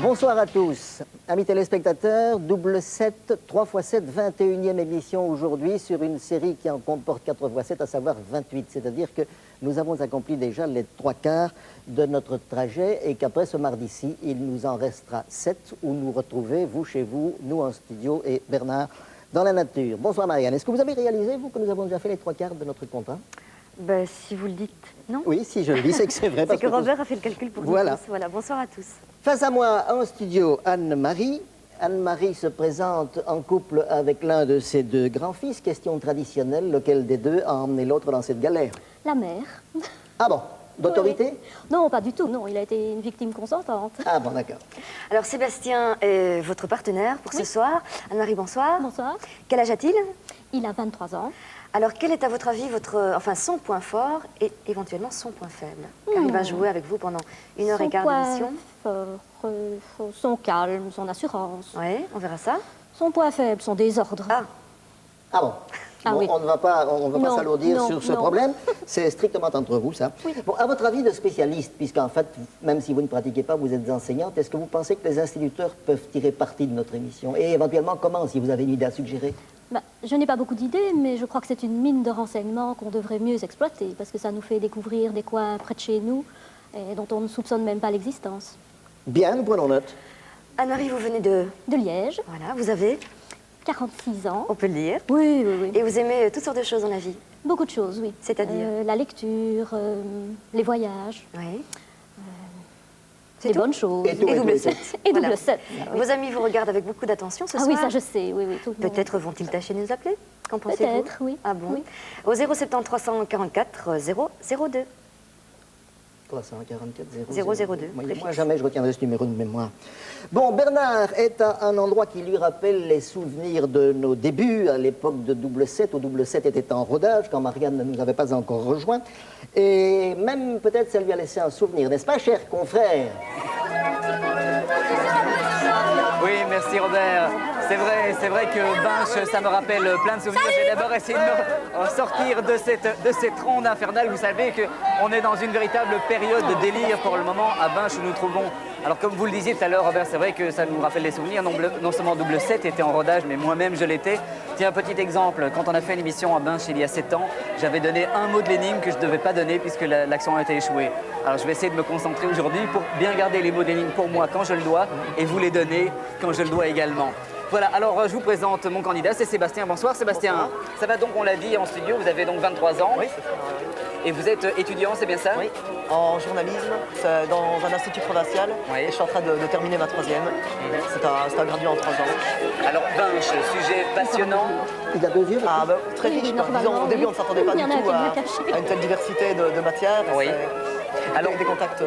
Bonsoir à tous. Amis téléspectateurs, double 7, 3 x 7, 21e émission aujourd'hui sur une série qui en comporte 4 x 7, à savoir 28. C'est-à-dire que nous avons accompli déjà les 3/4 de notre trajet et qu'après ce mardi-ci, il nous en restera 7 où nous retrouvez, vous chez vous, nous en studio et Bernard dans la nature. Bonsoir Marianne. Est-ce que vous avez réalisé, vous, que nous avons déjà fait les 3/4 de notre contrat? Ben, si vous le dites, non? Oui, si je le dis, c'est que c'est vrai. C'est que Robert a fait le calcul pour nous tous. Voilà, bonsoir à tous. Face à moi, en studio, Anne-Marie. Anne-Marie se présente en couple avec l'un de ses deux grands-fils. Question traditionnelle, lequel des deux a emmené l'autre dans cette galère? La mère. Ah bon? D'autorité? Oui. Non, pas du tout, non. Il a été une victime consentante. Ah bon, d'accord. Alors, Sébastien est votre partenaire pour ce soir. Anne-Marie, bonsoir. Bonsoir. Quel âge a-t-il? Il a 23 ans. Alors, quel est à votre avis son point fort et éventuellement son point faible? Car il va jouer avec vous pendant 1h15 d'émission. Son calme, son assurance. Oui, on verra ça. Son point faible, son désordre. Ah bon? Ah bon, oui. On ne va pas s'alourdir sur ce non. problème. C'est strictement entre vous, ça. Oui. Bon, à votre avis de spécialiste, puisqu'en fait, même si vous ne pratiquez pas, vous êtes enseignante, est-ce que vous pensez que les instituteurs peuvent tirer parti de notre émission? Et éventuellement, comment, si vous avez une idée à suggérer? Je n'ai pas beaucoup d'idées, mais je crois que c'est une mine de renseignements qu'on devrait mieux exploiter, parce que ça nous fait découvrir des coins près de chez nous et dont on ne soupçonne même pas l'existence. Bien, nous prenons note. Anne-Marie, vous venez de Liège. Voilà, vous avez 46 ans. On peut le dire. Oui, oui, oui. Et vous aimez toutes sortes de choses dans la vie? Beaucoup de choses, oui. C'est-à-dire la lecture, les voyages, Oui. les bonnes choses. Et tout, Et double 7. 7. Et Voilà. double 7. Oui. Vos amis vous regardent avec beaucoup d'attention ce soir. Ah oui, ça je sais, oui, oui. Tout le monde. Peut-être vont-ils tâcher de nous appeler? Qu'en pensez-vous? Peut-être, oui. Ah bon? Oui. Au 070 344 002. 344 002. Moi, jamais je retiendrai ce numéro de mémoire. Bon, Bernard est à un endroit qui lui rappelle les souvenirs de nos débuts à l'époque de double 7, où double 7 était en rodage, quand Marianne ne nous avait pas encore rejoints. Et même, peut-être, ça lui a laissé un souvenir, n'est-ce pas, cher confrère? Oui, merci Robert. C'est vrai que Binche, ça me rappelle plein de souvenirs. J'ai d'abord essayé de me sortir de cette ronde infernale. Vous savez qu'on est dans une véritable période de délire pour le moment. À Binche, nous nous trouvons. Alors comme vous le disiez tout à l'heure, Robert, c'est vrai que ça nous rappelle des souvenirs. Non seulement double 7 était en rodage, mais moi-même je l'étais. Tiens, un petit exemple. Quand on a fait une émission à Binche il y a 7 ans, j'avais donné un mot de l'énigme que je ne devais pas donner puisque l'accent a été échoué. Alors je vais essayer de me concentrer aujourd'hui pour bien garder les mots d'énigme pour moi quand je le dois et vous les donner quand je le dois également. Voilà, alors je vous présente mon candidat, c'est Sébastien. Bonsoir Sébastien. Bonsoir. Ça va donc, on l'a dit en studio, vous avez donc 23 ans. Oui, c'est ça. Et vous êtes étudiant, c'est bien ça? Oui, en journalisme, dans un institut provincial. Oui. Et je suis en train de terminer ma 3e. C'est un graduat en 3 ans. Alors Binche, sujet passionnant. Il a 2 yeux? Ah, très riche. Disons, au début, on ne s'attendait pas Il y du en a tout qui me cachent. à une telle diversité de matières. Oui. Alors, des contacts...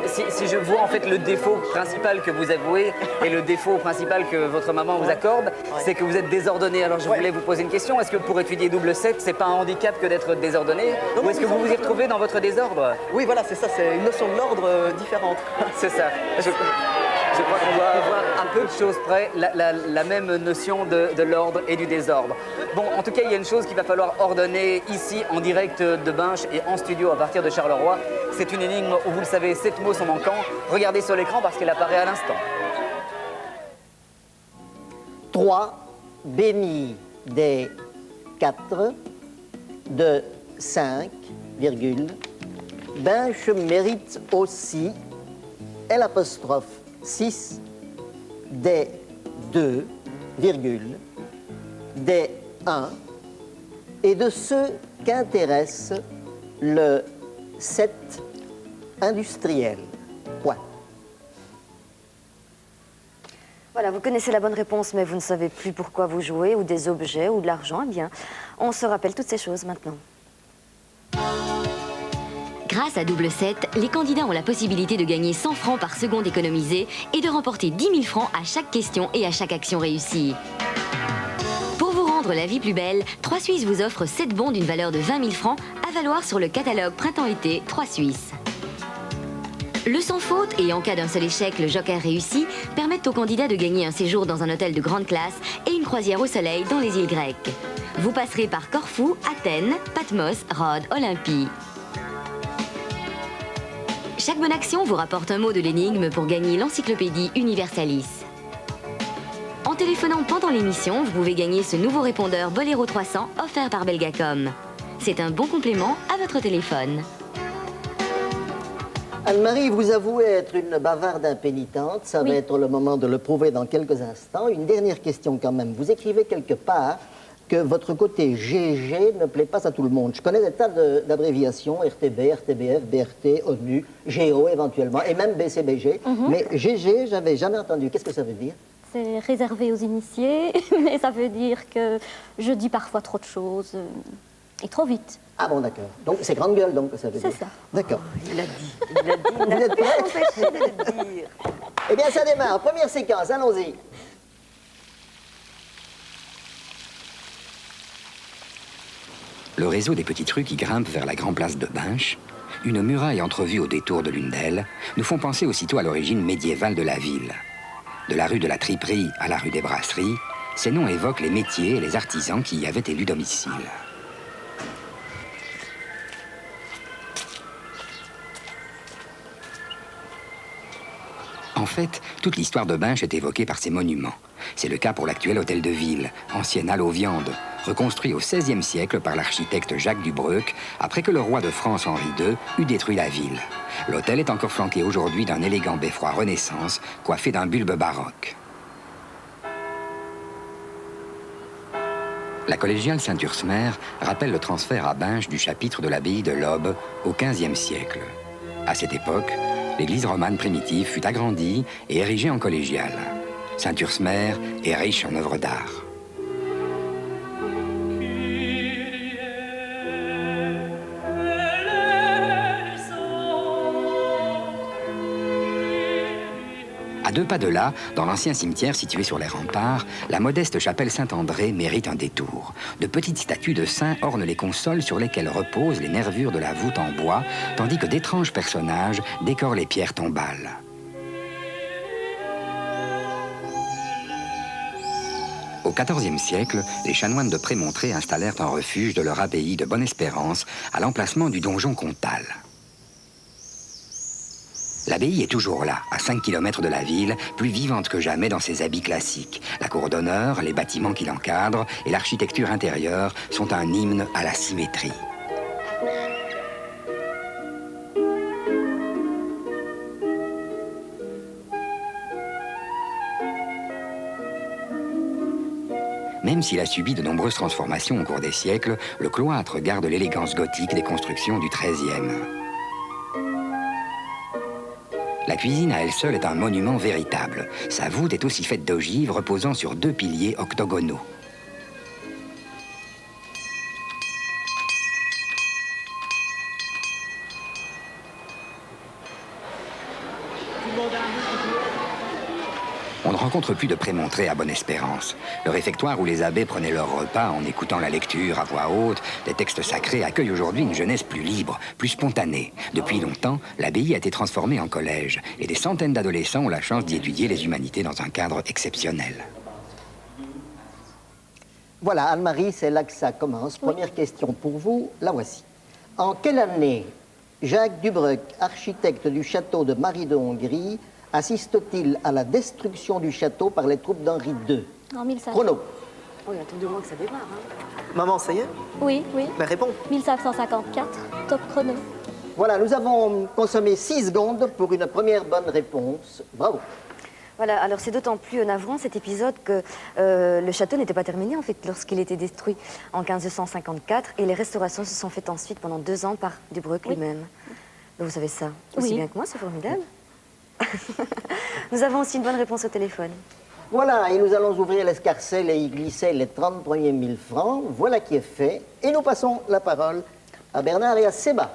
Si je vois en fait le défaut principal que vous avouez et le défaut principal que votre maman vous accorde, c'est que vous êtes désordonné. Alors je voulais vous poser une question. Est-ce que pour étudier double 7, c'est pas un handicap que d'être désordonné? Ou est-ce que vous vous y retrouvez dans votre désordre? Oui, voilà, c'est ça. C'est une notion de l'ordre différente. C'est ça. Je crois qu'on doit avoir un peu de choses près la même notion de l'ordre et du désordre. Bon, en tout cas, il y a une chose qu'il va falloir ordonner ici, en direct de Binche et en studio à partir de Charleroi. C'est une énigme où, vous le savez, 7 mots sont manquants. Regardez sur l'écran parce qu'elle apparaît à l'instant. 3 bénis des 4 de 5, virgule. Binche mérite aussi L'. 6 des 2, virgule, des 1 et de ceux qu'intéresse le 7 industriel. Point. Voilà, vous connaissez la bonne réponse, mais vous ne savez plus pourquoi vous jouez, ou des objets, ou de l'argent. Eh bien, on se rappelle toutes ces choses maintenant. Grâce à double 7, les candidats ont la possibilité de gagner 100 francs par seconde économisée et de remporter 10 000 francs à chaque question et à chaque action réussie. Pour vous rendre la vie plus belle, 3 Suisses vous offre 7 bons d'une valeur de 20 000 francs à valoir sur le catalogue Printemps-été 3 Suisses. Le sans faute et en cas d'un seul échec, le joker réussi permettent aux candidats de gagner un séjour dans un hôtel de grande classe et une croisière au soleil dans les îles grecques. Vous passerez par Corfou, Athènes, Patmos, Rhodes, Olympie. chaque bonne action vous rapporte un mot de l'énigme pour gagner l'encyclopédie Universalis. En téléphonant pendant l'émission, vous pouvez gagner ce nouveau répondeur Bolero 300 offert par Belgacom. C'est un bon complément à votre téléphone. Anne-Marie, vous avouez être une bavarde impénitente. Ça va être le moment de le prouver dans quelques instants. Une dernière question quand même. Vous écrivez quelque part que votre côté GG ne plaît pas à tout le monde. Je connais des tas d'abréviations, RTB, RTBF, BRT, ONU, GO éventuellement, et même BCBG. Mais GG, j'avais jamais entendu. Qu'est-ce que ça veut dire? C'est réservé aux initiés, mais ça veut dire que je dis parfois trop de choses et trop vite. Ah bon, d'accord. Donc c'est grande gueule, donc, ça veut dire. C'est ça. D'accord. Il l'a dit, il l'a dit. Il Vous n'a êtes pu prêts? s'empêcher de le dire. Eh bien, ça démarre. Première séquence, allons-y. Le réseau des petites rues qui grimpent vers la grande place de Binche, une muraille entrevue au détour de l'une d'elles, nous font penser aussitôt à l'origine médiévale de la ville. De la rue de la Triperie à la rue des Brasseries, ces noms évoquent les métiers et les artisans qui y avaient élu domicile. En fait, toute l'histoire de Binche est évoquée par ces monuments. C'est le cas pour l'actuel hôtel de ville, ancienne halle aux viandes, reconstruit au XVIe siècle par l'architecte Jacques Dubreuc, après que le roi de France Henri II eut détruit la ville. L'hôtel est encore flanqué aujourd'hui d'un élégant beffroi Renaissance, coiffé d'un bulbe baroque. La collégiale Saint-Ursmer rappelle le transfert à Binche du chapitre de l'abbaye de l'Aube au XVe siècle. À cette époque, l'église romane primitive fut agrandie et érigée en collégiale. Saint-Ursmer est riche en œuvres d'art. À 2 pas de là, dans l'ancien cimetière situé sur les remparts, la modeste chapelle Saint-André mérite un détour. De petites statues de saints ornent les consoles sur lesquelles reposent les nervures de la voûte en bois, tandis que d'étranges personnages décorent les pierres tombales. Au XIVe siècle, les chanoines de Prémontré installèrent un refuge de leur abbaye de Bonne-Espérance à l'emplacement du donjon comtal. L'abbaye est toujours là, à 5 km de la ville, plus vivante que jamais dans ses habits classiques. La cour d'honneur, les bâtiments qui l'encadrent et l'architecture intérieure sont un hymne à la symétrie. Même s'il a subi de nombreuses transformations au cours des siècles, le cloître garde l'élégance gothique des constructions du XIIIe. La cuisine à elle seule est un monument véritable. Sa voûte est aussi faite d'ogives reposant sur 2 piliers octogonaux. On ne rencontre plus de Prémontré à Bonne-Espérance. Le réfectoire où les abbés prenaient leur repas en écoutant la lecture à voix haute des textes sacrés accueille aujourd'hui une jeunesse plus libre, plus spontanée. Depuis longtemps, l'abbaye a été transformée en collège et des centaines d'adolescents ont la chance d'y étudier les humanités dans un cadre exceptionnel. Voilà, Anne-Marie, c'est là que ça commence. Première question pour vous, la voici. En quelle année Jacques Dubreuc, architecte du château de Marie de Hongrie, assiste-t-il à la destruction du château par les troupes d'Henri II? En 1500. Chrono. Oui, attendez au moins que ça démarre. Hein. Maman, ça y est? Oui, oui. Ben réponds. 1554, top chrono. Voilà, nous avons consommé 6 secondes pour une première bonne réponse. Bravo. Voilà, alors c'est d'autant plus navrant cet épisode que le château n'était pas terminé en fait lorsqu'il était détruit en 1554 et les restaurations se sont faites ensuite pendant 2 ans par Dubreuc lui-même. Donc vous savez ça aussi bien que moi, c'est formidable. Nous avons aussi une bonne réponse au téléphone. Voilà, et nous allons ouvrir l'escarcelle et y glisser les 30 premiers 1000 francs. Voilà qui est fait. Et nous passons la parole à Bernard et à Séba.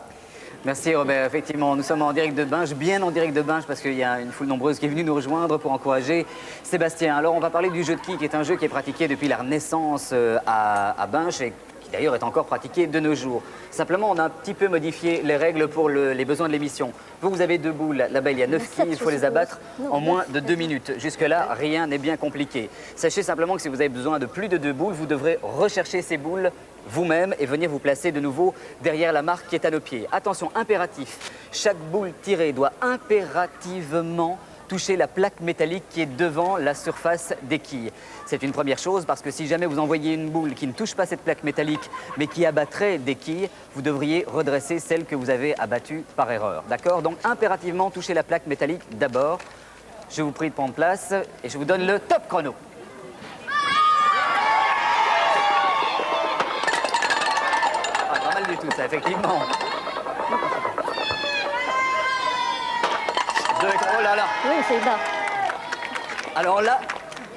Merci Robert, effectivement, nous sommes en direct de Binche, bien en direct de Binche parce qu'il y a une foule nombreuse qui est venue nous rejoindre pour encourager Sébastien. Alors on va parler du jeu de quilles qui est un jeu qui est pratiqué depuis la Renaissance à Binche et qui d'ailleurs est encore pratiqué de nos jours. Simplement on a un petit peu modifié les règles pour les besoins de l'émission. Vous avez 2 boules, là-bas il y a 9 quilles, il faut les abattre en moins de 2 minutes. Jusque-là, rien n'est bien compliqué. Sachez simplement que si vous avez besoin de plus de 2 boules, vous devrez rechercher ces boules vous-même et venir vous placer de nouveau derrière la marque qui est à nos pieds. Attention, impératif, chaque boule tirée doit impérativement toucher la plaque métallique qui est devant la surface des quilles. C'est une première chose parce que si jamais vous envoyez une boule qui ne touche pas cette plaque métallique mais qui abattrait des quilles, vous devriez redresser celle que vous avez abattue par erreur. D'accord? Donc impérativement toucher la plaque métallique d'abord. Je vous prie de prendre place et je vous donne le top chrono. Ah, pas mal du tout ça, effectivement. Oh là là. Oui, c'est bas. Alors là,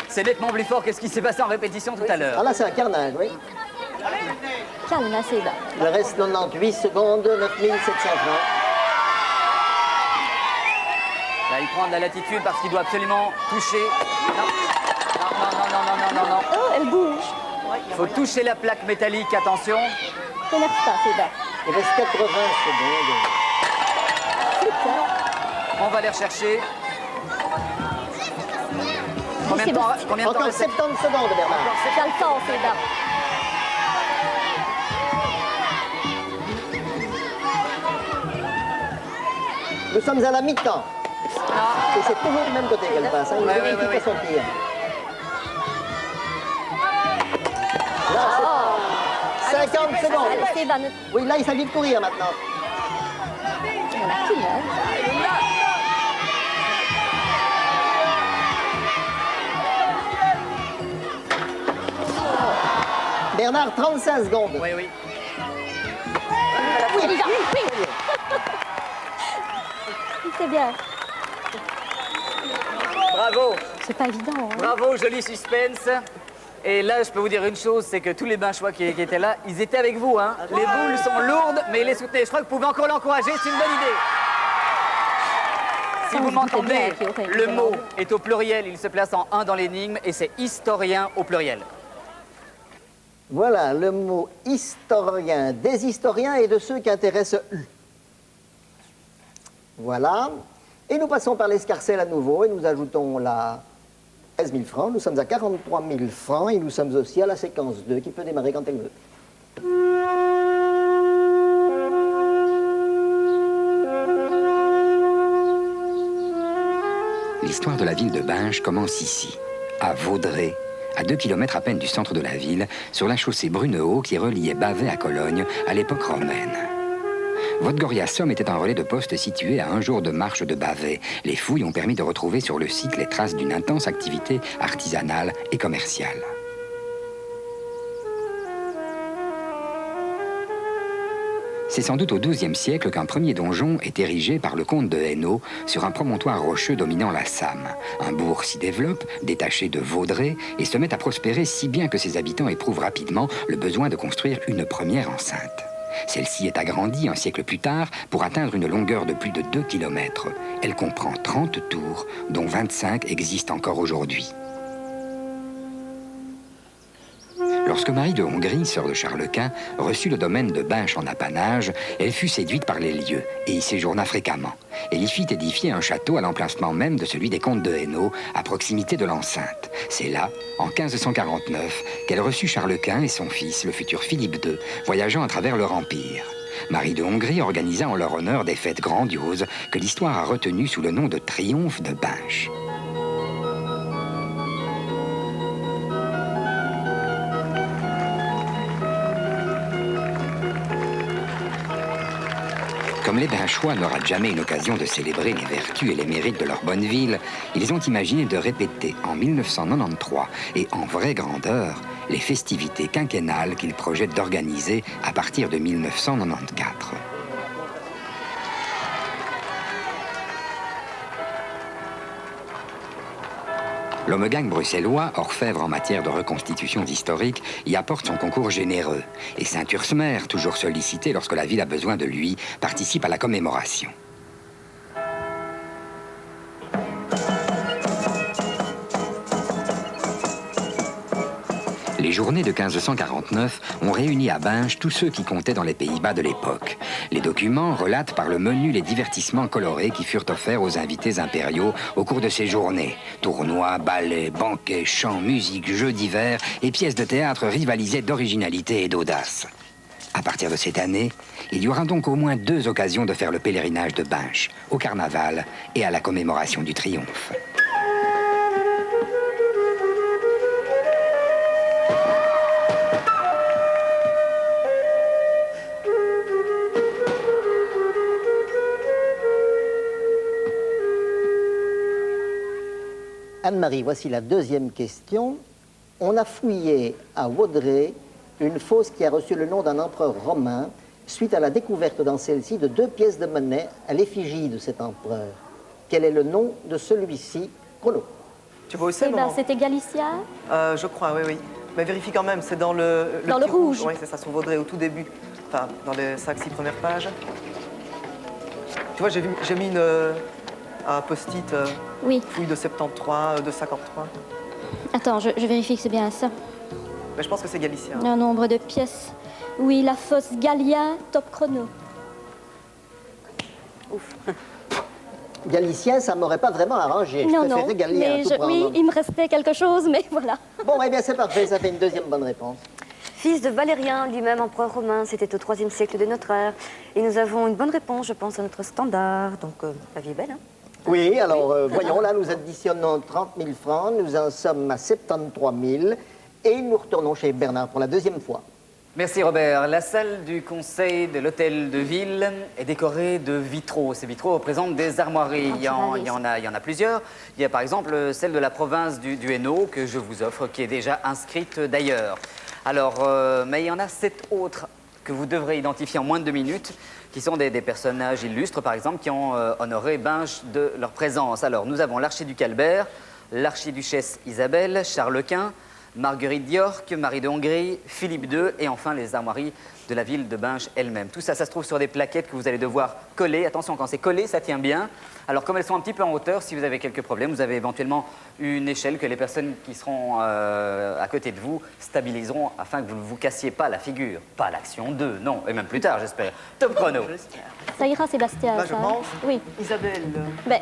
c'est nettement plus fort que ce qui s'est passé en répétition tout à l'heure. Ah là, c'est un carnage, oui. Calme, assez bas. Il reste 98 secondes, 9700 francs. Là, il prend de la latitude parce qu'il doit absolument toucher. Non, non, non. Oh, elle bouge. Il faut toucher la plaque métallique, attention. T'énerve pas, c'est bas. Il reste 80 secondes. On va les rechercher. Combien de temps Encore reste- 70 secondes, Bernard. T'as le temps, c'est bas. Nous sommes à la mi-temps. Et c'est toujours du même côté qu'elle passe. Hein. Il Ouais, vérifie ouais, pas ouais. son tir. Là, c'est 50 Allez, secondes. c'est bas. Oui, là, il s'agit de courir maintenant. On a qui, hein? Bernard, 35 secondes. Oui, oui. Oui. C'est bien. Bravo, C'est pas évident. Hein. bravo, joli suspense. Et là, je peux vous dire une chose, c'est que tous les binchois qui étaient là, ils étaient avec vous. Hein. Les boules sont lourdes, mais ils les soutenaient. Je crois que vous pouvez encore l'encourager, c'est une bonne idée. Si Ça, vous on se doutait m'entendez, bien qu'il y aurait le une mot demande. est au pluriel, il se place en 1 dans l'énigme, et c'est historien au pluriel. Voilà, le mot historien, des historiens et de ceux qui intéressent eux. Voilà. Et nous passons par l'escarcelle à nouveau et nous ajoutons la 13 000 francs. Nous sommes à 43 000 francs et nous sommes aussi à la séquence 2 qui peut démarrer quand elle veut. L'histoire de la ville de Binche commence ici, à Vaudrey, à 2 kilomètres à peine du centre de la ville, sur la chaussée Brunehaut qui reliait Bavay à Cologne à l'époque romaine. Vodgoriasum était un relais de poste situé à 1 jour de marche de Bavay. Les fouilles ont permis de retrouver sur le site les traces d'une intense activité artisanale et commerciale. C'est sans doute au XIIe siècle qu'un premier donjon est érigé par le comte de Hainaut sur un promontoire rocheux dominant la Samme. Un bourg s'y développe, détaché de Vaudrey, et se met à prospérer si bien que ses habitants éprouvent rapidement le besoin de construire une première enceinte. Celle-ci est agrandie un siècle plus tard pour atteindre une longueur de plus de 2 kilomètres. Elle comprend 30 tours, dont 25 existent encore aujourd'hui. Lorsque Marie de Hongrie, sœur de Charles Quint, reçut le domaine de Binche en apanage, elle fut séduite par les lieux et y séjourna fréquemment. Elle y fit édifier un château à l'emplacement même de celui des comtes de Hainaut, à proximité de l'enceinte. C'est là, en 1549, qu'elle reçut Charles Quint et son fils, le futur Philippe II, voyageant à travers leur empire. Marie de Hongrie organisa en leur honneur des fêtes grandioses que l'histoire a retenues sous le nom de triomphe de Binche. Comme les Binchois n'auront jamais une occasion de célébrer les vertus et les mérites de leur bonne ville, ils ont imaginé de répéter en 1993 et en vraie grandeur les festivités quinquennales qu'ils projettent d'organiser à partir de 1994. L'Homegang bruxellois, orfèvre en matière de reconstitution historique, y apporte son concours généreux. Et Saint-Ursmer, toujours sollicité lorsque la ville a besoin de lui, participe à la commémoration. Les journées de 1549 ont réuni à Binche tous ceux qui comptaient dans les Pays-Bas de l'époque. Les documents relatent par le menu les divertissements colorés qui furent offerts aux invités impériaux au cours de ces journées. Tournois, ballets, banquets, chants, musique, jeux divers et pièces de théâtre rivalisaient d'originalité et d'audace. À partir de cette année, il y aura donc au moins 2 occasions de faire le pèlerinage de Binche, au carnaval et à la commémoration du triomphe. Anne-Marie, voici la deuxième question. On a fouillé à Vaudrey une fosse qui a reçu le nom d'un empereur romain suite à la découverte dans celle-ci de 2 pièces de monnaie à l'effigie de cet empereur. Quel est le nom de celui-ci? Chrono. Tu vois où c'est, Eh ben, maman c'était Galicia. Je crois, oui, oui. Mais vérifie quand même, c'est dans le Dans le petit rouge. Oui, c'est ça, sur Vaudrey, au tout début. Enfin, dans les 5-6 premières pages. Tu vois, j'ai mis un post-it Oui. fouille de 73, de 53. Attends, je vérifie que c'est bien ça. Mais je pense que c'est Galicien. Un nombre de pièces. Oui, la fosse Gallia, top chrono. Galicien, ça ne m'aurait pas vraiment arrangé. Je Non, préférais Galien à mais tout prendre. oui, il me restait quelque chose, mais voilà. Bon, eh bien, c'est parfait. Ça fait une deuxième bonne réponse. Fils de Valérien, lui-même empereur romain, c'était au IIIe siècle de notre ère. Et nous avons une bonne réponse, je pense, à notre standard. Donc, la vie est belle, hein? Oui, alors voyons, là, nous additionnons 30 000 francs. Nous en sommes à 73 000. Et nous retournons chez Bernard pour la deuxième fois. Merci Robert. La salle du conseil de l'hôtel de ville est décorée de vitraux. Ces vitraux représentent des armoiries. Il y en a plusieurs. Il y a par exemple celle de la province du Hainaut que je vous offre, qui est déjà inscrite d'ailleurs. Alors, mais il y en a 7 autres que vous devrez identifier en moins de 2 minutes, qui sont des personnages illustres, par exemple, qui ont honoré Binche de leur présence. Alors, nous avons l'archiduc Albert, l'archiduchesse Isabelle, Charles Quint, Marguerite d'York, Marie de Hongrie, Philippe II et enfin les armoiries de la ville de Binche elle-même. Tout ça, ça se trouve sur des plaquettes que vous allez devoir coller. Attention, quand c'est collé, ça tient bien. Alors, comme elles sont un petit peu en hauteur, si vous avez quelques problèmes, vous avez éventuellement une échelle que les personnes qui seront à côté de vous stabiliseront afin que vous ne vous cassiez pas la figure. Pas l'action 2, non, et même plus tard, j'espère. Top chrono. Ça ira, Sébastien, Là, ça, je hein? pense. Oui. Isabelle. Ben,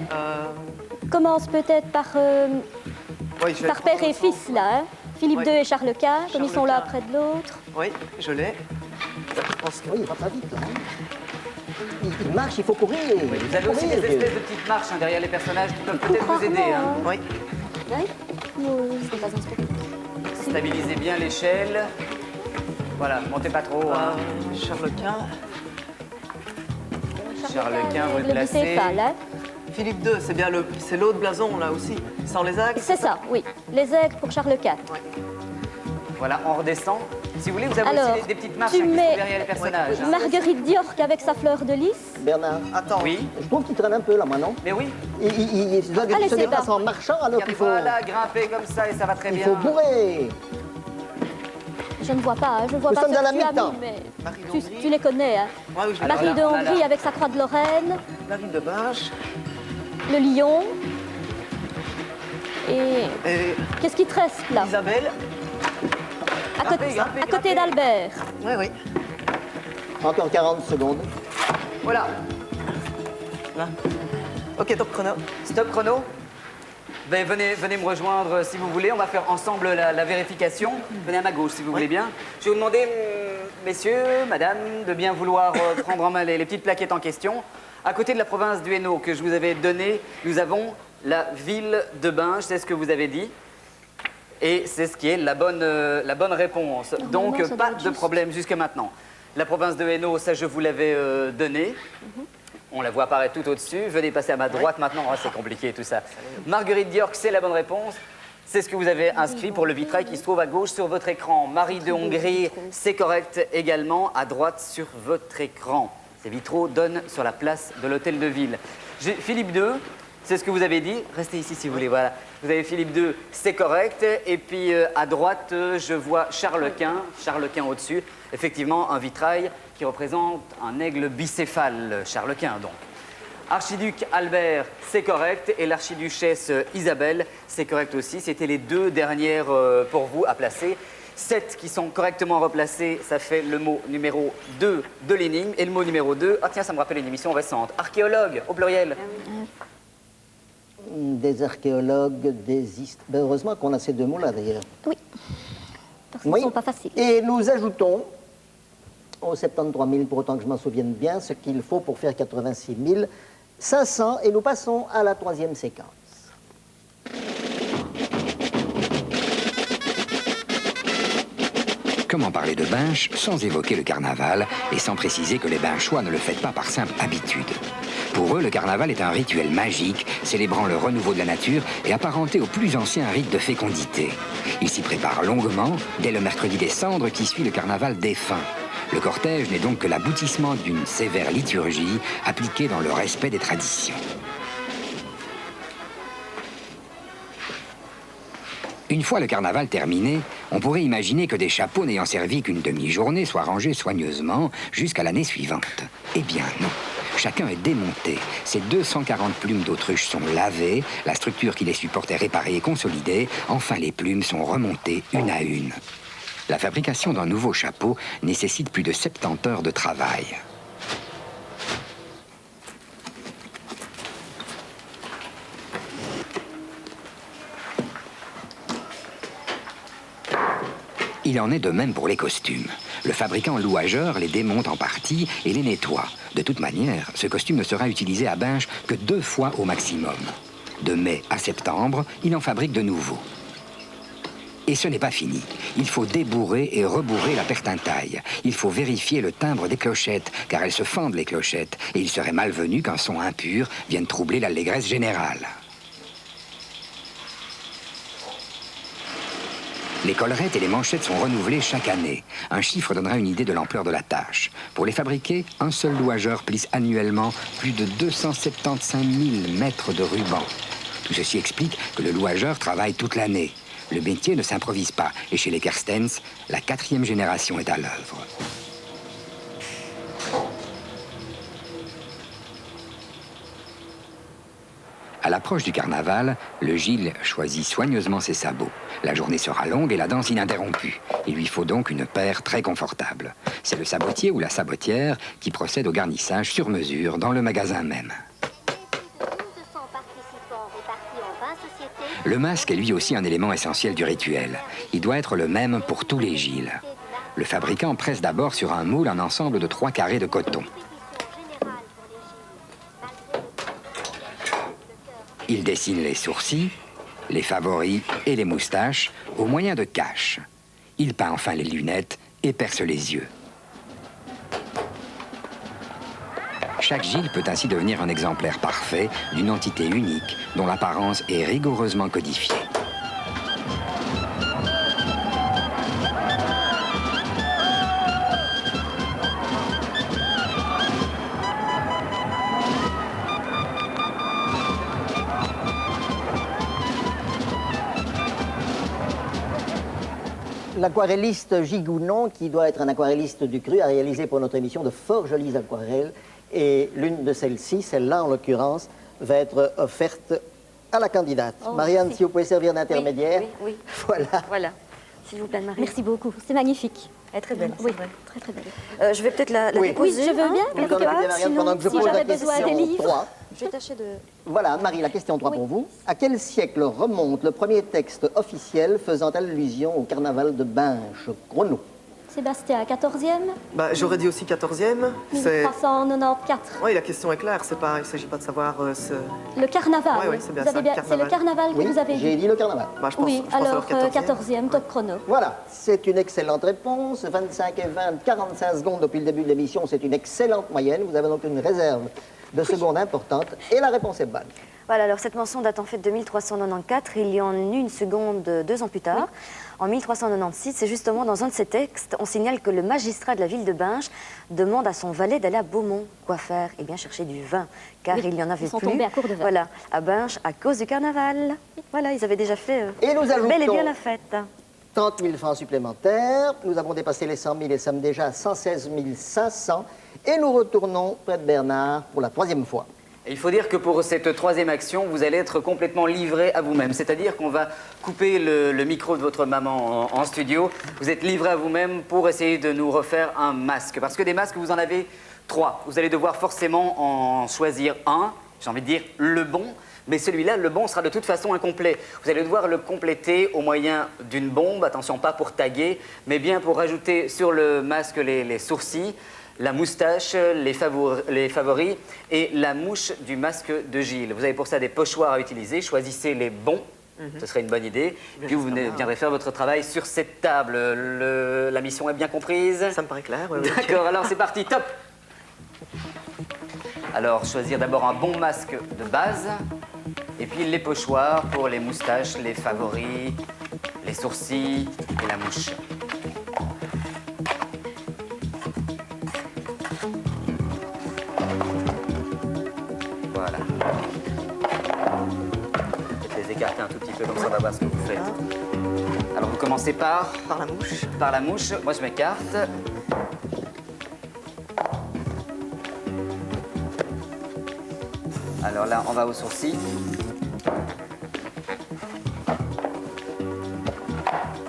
commence peut-être par, Oui, je vais par père prendre et fils, là, hein? Philippe Oui. II et Charles Quint, comme ils sont là Quint. près de l'autre. Oui, je l'ai. Je pense que... Oui, il va pas vite, là. Hein. Il marche, il faut courir. Oui, vous avez aussi des espèces de petites marches hein, derrière les personnages qui peuvent peut-être vous aider. Hein. Oui. Oui. Oui, c'est pas inspecté. Stabilisez bien l'échelle. Voilà, montez pas trop. Hein. Charles Quint. Charles Quint, vous le le placez. bicéphale, hein? Philippe II, c'est bien c'est l'autre blason, là aussi. Sans les axes. C'est ça, oui. Les aigles pour Charles Quint. Voilà, on redescend. Si vous voulez, vous avez Alors, aussi des petites marches tu hein, qui mets- sont derrière les personnages. hein. Marguerite d'York avec sa fleur de lys. Bernard, Attends. Oui, je trouve qu'il traîne un peu, là, maintenant. mais oui. Il doit Allez, se c'est déplace bas. en marchant, alors qu'il faut, Voilà, grimper comme ça et ça va très il bien. faut bourrer. Je ne vois pas, hein, je ne vois Nous pas sommes ce à la que tu as mi-temps. mis, mais Marie tu, d'Hongrie. tu les connais. Hein. Ouais, oui, je l'ai. Alors Marie là, de on a Hongrie là. avec sa croix de Lorraine, La ville de Binche. le lion. Et Et qu'est-ce qui te reste là, Isabelle. à côté, grimpez, à côté grimpez. d'Albert? Oui, oui. Encore 40 secondes. Voilà, Là. Ok, top chrono. stop chrono. Ben, venez me rejoindre si vous voulez. On va faire ensemble la vérification. Venez à ma gauche si vous voulez bien. Je vais vous demander, messieurs, madame, de bien vouloir prendre en main les petites plaquettes en question. À côté de la province du Hainaut que je vous avais donnée, nous avons la ville de Binche, c'est ce que vous avez dit. Et c'est ce qui est la bonne réponse. Donc, ça doit pas être de juste. problème jusque maintenant. La province de Hainaut, ça je vous l'avais donnée. On la voit apparaître tout au-dessus. Venez passer à ma droite maintenant. Oh, c'est compliqué tout ça. Marguerite d'York, c'est la bonne réponse. C'est ce que vous avez inscrit pour le vitrail qui se trouve à gauche sur votre écran. Marie de Hongrie, c'est correct également, à droite sur votre écran. Ces vitraux donnent sur la place de l'hôtel de ville. Philippe II, c'est ce que vous avez dit. Restez ici si vous voulez. Voilà. Vous avez Philippe II, c'est correct. Et puis à droite, je vois Charles Quint. Charles Quint au-dessus. Effectivement, un vitrail qui représente un aigle bicéphale. Charles Quint, donc. Archiduc Albert, c'est correct. Et l'archiduchesse Isabelle, c'est correct aussi. C'était les 2 dernières pour vous à placer. 7 qui sont correctement replacés, ça fait le mot numéro 2 de l'énigme. Et le mot numéro 2, ah tiens, ça me rappelle une émission récente. Archéologue, au pluriel. Des archéologues, ben, heureusement qu'on a ces deux mots-là, d'ailleurs. Oui, parce qu'ils ne sont pas faciles. Et nous ajoutons aux 73 000, pour autant que je m'en souvienne bien, ce qu'il faut pour faire 86 500. Et nous passons à la troisième séquence. Comment parler de Binche sans évoquer le carnaval et sans préciser que les Binchois ne le fêtent pas par simple habitude. Pour eux, le carnaval est un rituel magique, célébrant le renouveau de la nature et apparenté au plus ancien rite de fécondité. Ils s'y préparent longuement dès le mercredi des cendres qui suit le carnaval défunt. Le cortège n'est donc que l'aboutissement d'une sévère liturgie appliquée dans le respect des traditions. Une fois le carnaval terminé, on pourrait imaginer que des chapeaux n'ayant servi qu'une demi-journée soient rangés soigneusement jusqu'à l'année suivante. Eh bien non, chacun est démonté. Ces 240 plumes d'autruche sont lavées, la structure qui les supporte est réparée et consolidée, enfin les plumes sont remontées une à une. La fabrication d'un nouveau chapeau nécessite plus de 70 heures de travail. Il en est de même pour les costumes. Le fabricant louageur les démonte en partie et les nettoie. De toute manière, ce costume ne sera utilisé à Binche que 2 fois au maximum. De mai à septembre, il en fabrique de nouveaux. Et ce n'est pas fini. Il faut débourrer et rebourrer la pertintaille. Il faut vérifier le timbre des clochettes, car elles se fendent les clochettes, et il serait malvenu qu'un son impur vienne troubler l'allégresse générale. Les collerettes et les manchettes sont renouvelées chaque année. Un chiffre donnera une idée de l'ampleur de la tâche. Pour les fabriquer, un seul louageur plisse annuellement plus de 275 000 mètres de ruban. Tout ceci explique que le louageur travaille toute l'année. Le métier ne s'improvise pas, et chez les Kerstens, la 4e génération est à l'œuvre. À l'approche du carnaval, le Gilles choisit soigneusement ses sabots. La journée sera longue et la danse ininterrompue. Il lui faut donc une paire très confortable. C'est le sabotier ou la sabotière qui procède au garnissage sur mesure dans le magasin même. Le masque est lui aussi un élément essentiel du rituel. Il doit être le même pour tous les Gilles. Le fabricant presse d'abord sur un moule un ensemble de 3 carrés de coton. Il dessine les sourcils, les favoris et les moustaches au moyen de caches. Il peint enfin les lunettes et perce les yeux. Chaque Gilles peut ainsi devenir un exemplaire parfait d'une entité unique dont l'apparence est rigoureusement codifiée. L'aquarelliste Gigounon, qui doit être un aquarelliste du cru, a réalisé pour notre émission de fort jolies aquarelles. Et l'une de celles-ci, celle-là en l'occurrence, va être offerte à la candidate. Oh, Marianne, merci. si vous pouvez servir d'intermédiaire. Oui, oui, oui. Voilà. Voilà. S'il vous plaît, Marie. Merci beaucoup, c'est magnifique. Elle est très belle. Oui, c'est vrai. très très belle. Je vais peut-être la Oui. déposer. Oui, je veux bien. Vous quelque en occupez, part, Marianne, sinon, pendant que je si pose la j'avais besoin des question livres. 3. Je vais tâcher de... Voilà, Marie, la question 3 pour vous. À quel siècle remonte le premier texte officiel faisant allusion au carnaval de Binche? Chrono. Sébastien, 14e, Bah, j'aurais dit aussi 14e. C'est... 1394. Oui, la question est claire. C'est pas... Il ne s'agit pas de savoir Le carnaval. Ouais, ouais, c'est bien Vous ça, avez le C'est le carnaval. carnaval que Oui, vous avez j'ai dit. dit le carnaval. Bah, je pense, Oui, je pense alors 14e, top chrono. Voilà, c'est une excellente réponse. 25 et 20, 45 secondes depuis le début de l'émission, c'est une excellente moyenne. Vous avez donc une réserve de secondes importante. Et la réponse est bonne. Voilà, alors cette mention date en fait de 1394. Il y en eut une seconde 2 ans plus tard. En 1396, c'est justement dans un de ces textes, on signale que le magistrat de la ville de Binche demande à son valet d'aller à Beaumont. Quoi faire? Eh bien, chercher du vin, car Oui, il n'y en avait ils sont plus. tombés à court de vin. Voilà, à Binche, à cause du carnaval. Voilà, ils avaient déjà fait Et nous ajoutons bel et bien la fête. 30 000 francs supplémentaires. Nous avons dépassé les 100 000 et sommes déjà à 116 500. Et nous retournons près de Bernard pour la 3e fois. Et il faut dire que pour cette troisième action, vous allez être complètement livré à vous-même. C'est-à-dire qu'on va couper le micro de votre maman en studio. Vous êtes livré à vous-même pour essayer de nous refaire un masque. Parce que des masques, vous en avez 3. Vous allez devoir forcément en choisir un, j'ai envie de dire le bon. Mais celui-là, le bon, sera de toute façon incomplet. Vous allez devoir le compléter au moyen d'une bombe. Attention, pas pour taguer, mais bien pour rajouter sur le masque les sourcils, la moustache, les favoris et la mouche du masque de Gilles. Vous avez pour ça des pochoirs à utiliser. Choisissez les bons. Ce serait une bonne idée. Puis vous viendrez faire votre travail sur cette table. La mission est bien comprise? Ça me paraît clair, oui. D'accord, alors c'est parti, top! Alors, choisir d'abord un bon masque de base, et puis les pochoirs pour les moustaches, les favoris, les sourcils et la mouche. Voilà. Peut-être les écarter un tout petit peu, comme ça on va voir ce que vous faites. Alors, vous commencez par... Par la mouche. Par la mouche. Moi, je m'écarte. Alors là, on va aux sourcils.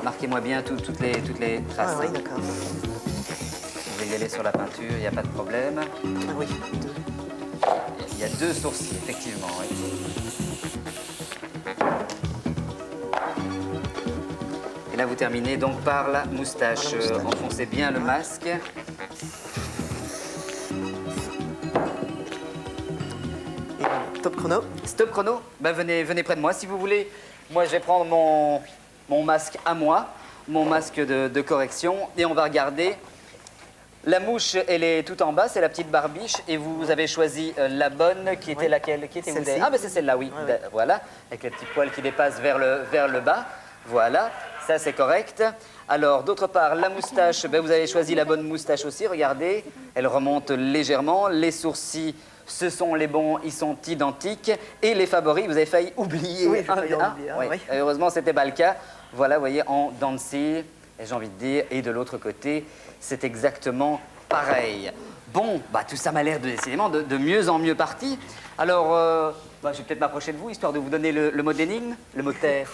Marquez-moi bien toutes les traces. Ah oui, d'accord. Vous pouvez y aller sur la peinture, il n'y a pas de problème. Ah oui, 2. Il y a 2 sourcils, effectivement. Oui. Et là, vous terminez donc par la moustache. Enfoncez bien le masque. Top chrono. Stop chrono. Ben, venez près de moi si vous voulez. Moi, je vais prendre mon masque à moi, mon masque de correction, et on va regarder. La mouche, elle est tout en bas, c'est la petite barbiche, et vous avez choisi la bonne, qui était laquelle? Qui était vous? Ah, ben c'est celle-là, oui. Ouais. Voilà, avec les petits poils qui dépassent vers le bas. Voilà, ça c'est correct. Alors, d'autre part, la moustache, ben, vous avez choisi la bonne moustache aussi, regardez. Elle remonte légèrement, les sourcils... Ce sont les bons, ils sont identiques. Et les favoris, vous avez failli oublier. Oui, j'ai failli en oublier un, oui. oui. Heureusement, ce n'était pas le cas. Voilà, vous voyez, en Dancy, j'ai envie de dire, et de l'autre côté, c'est exactement pareil. Bon, bah, tout ça m'a l'air décidément de mieux en mieux parti. Alors, je vais peut-être m'approcher de vous, histoire de vous donner le mot d'énigme, le mot terre.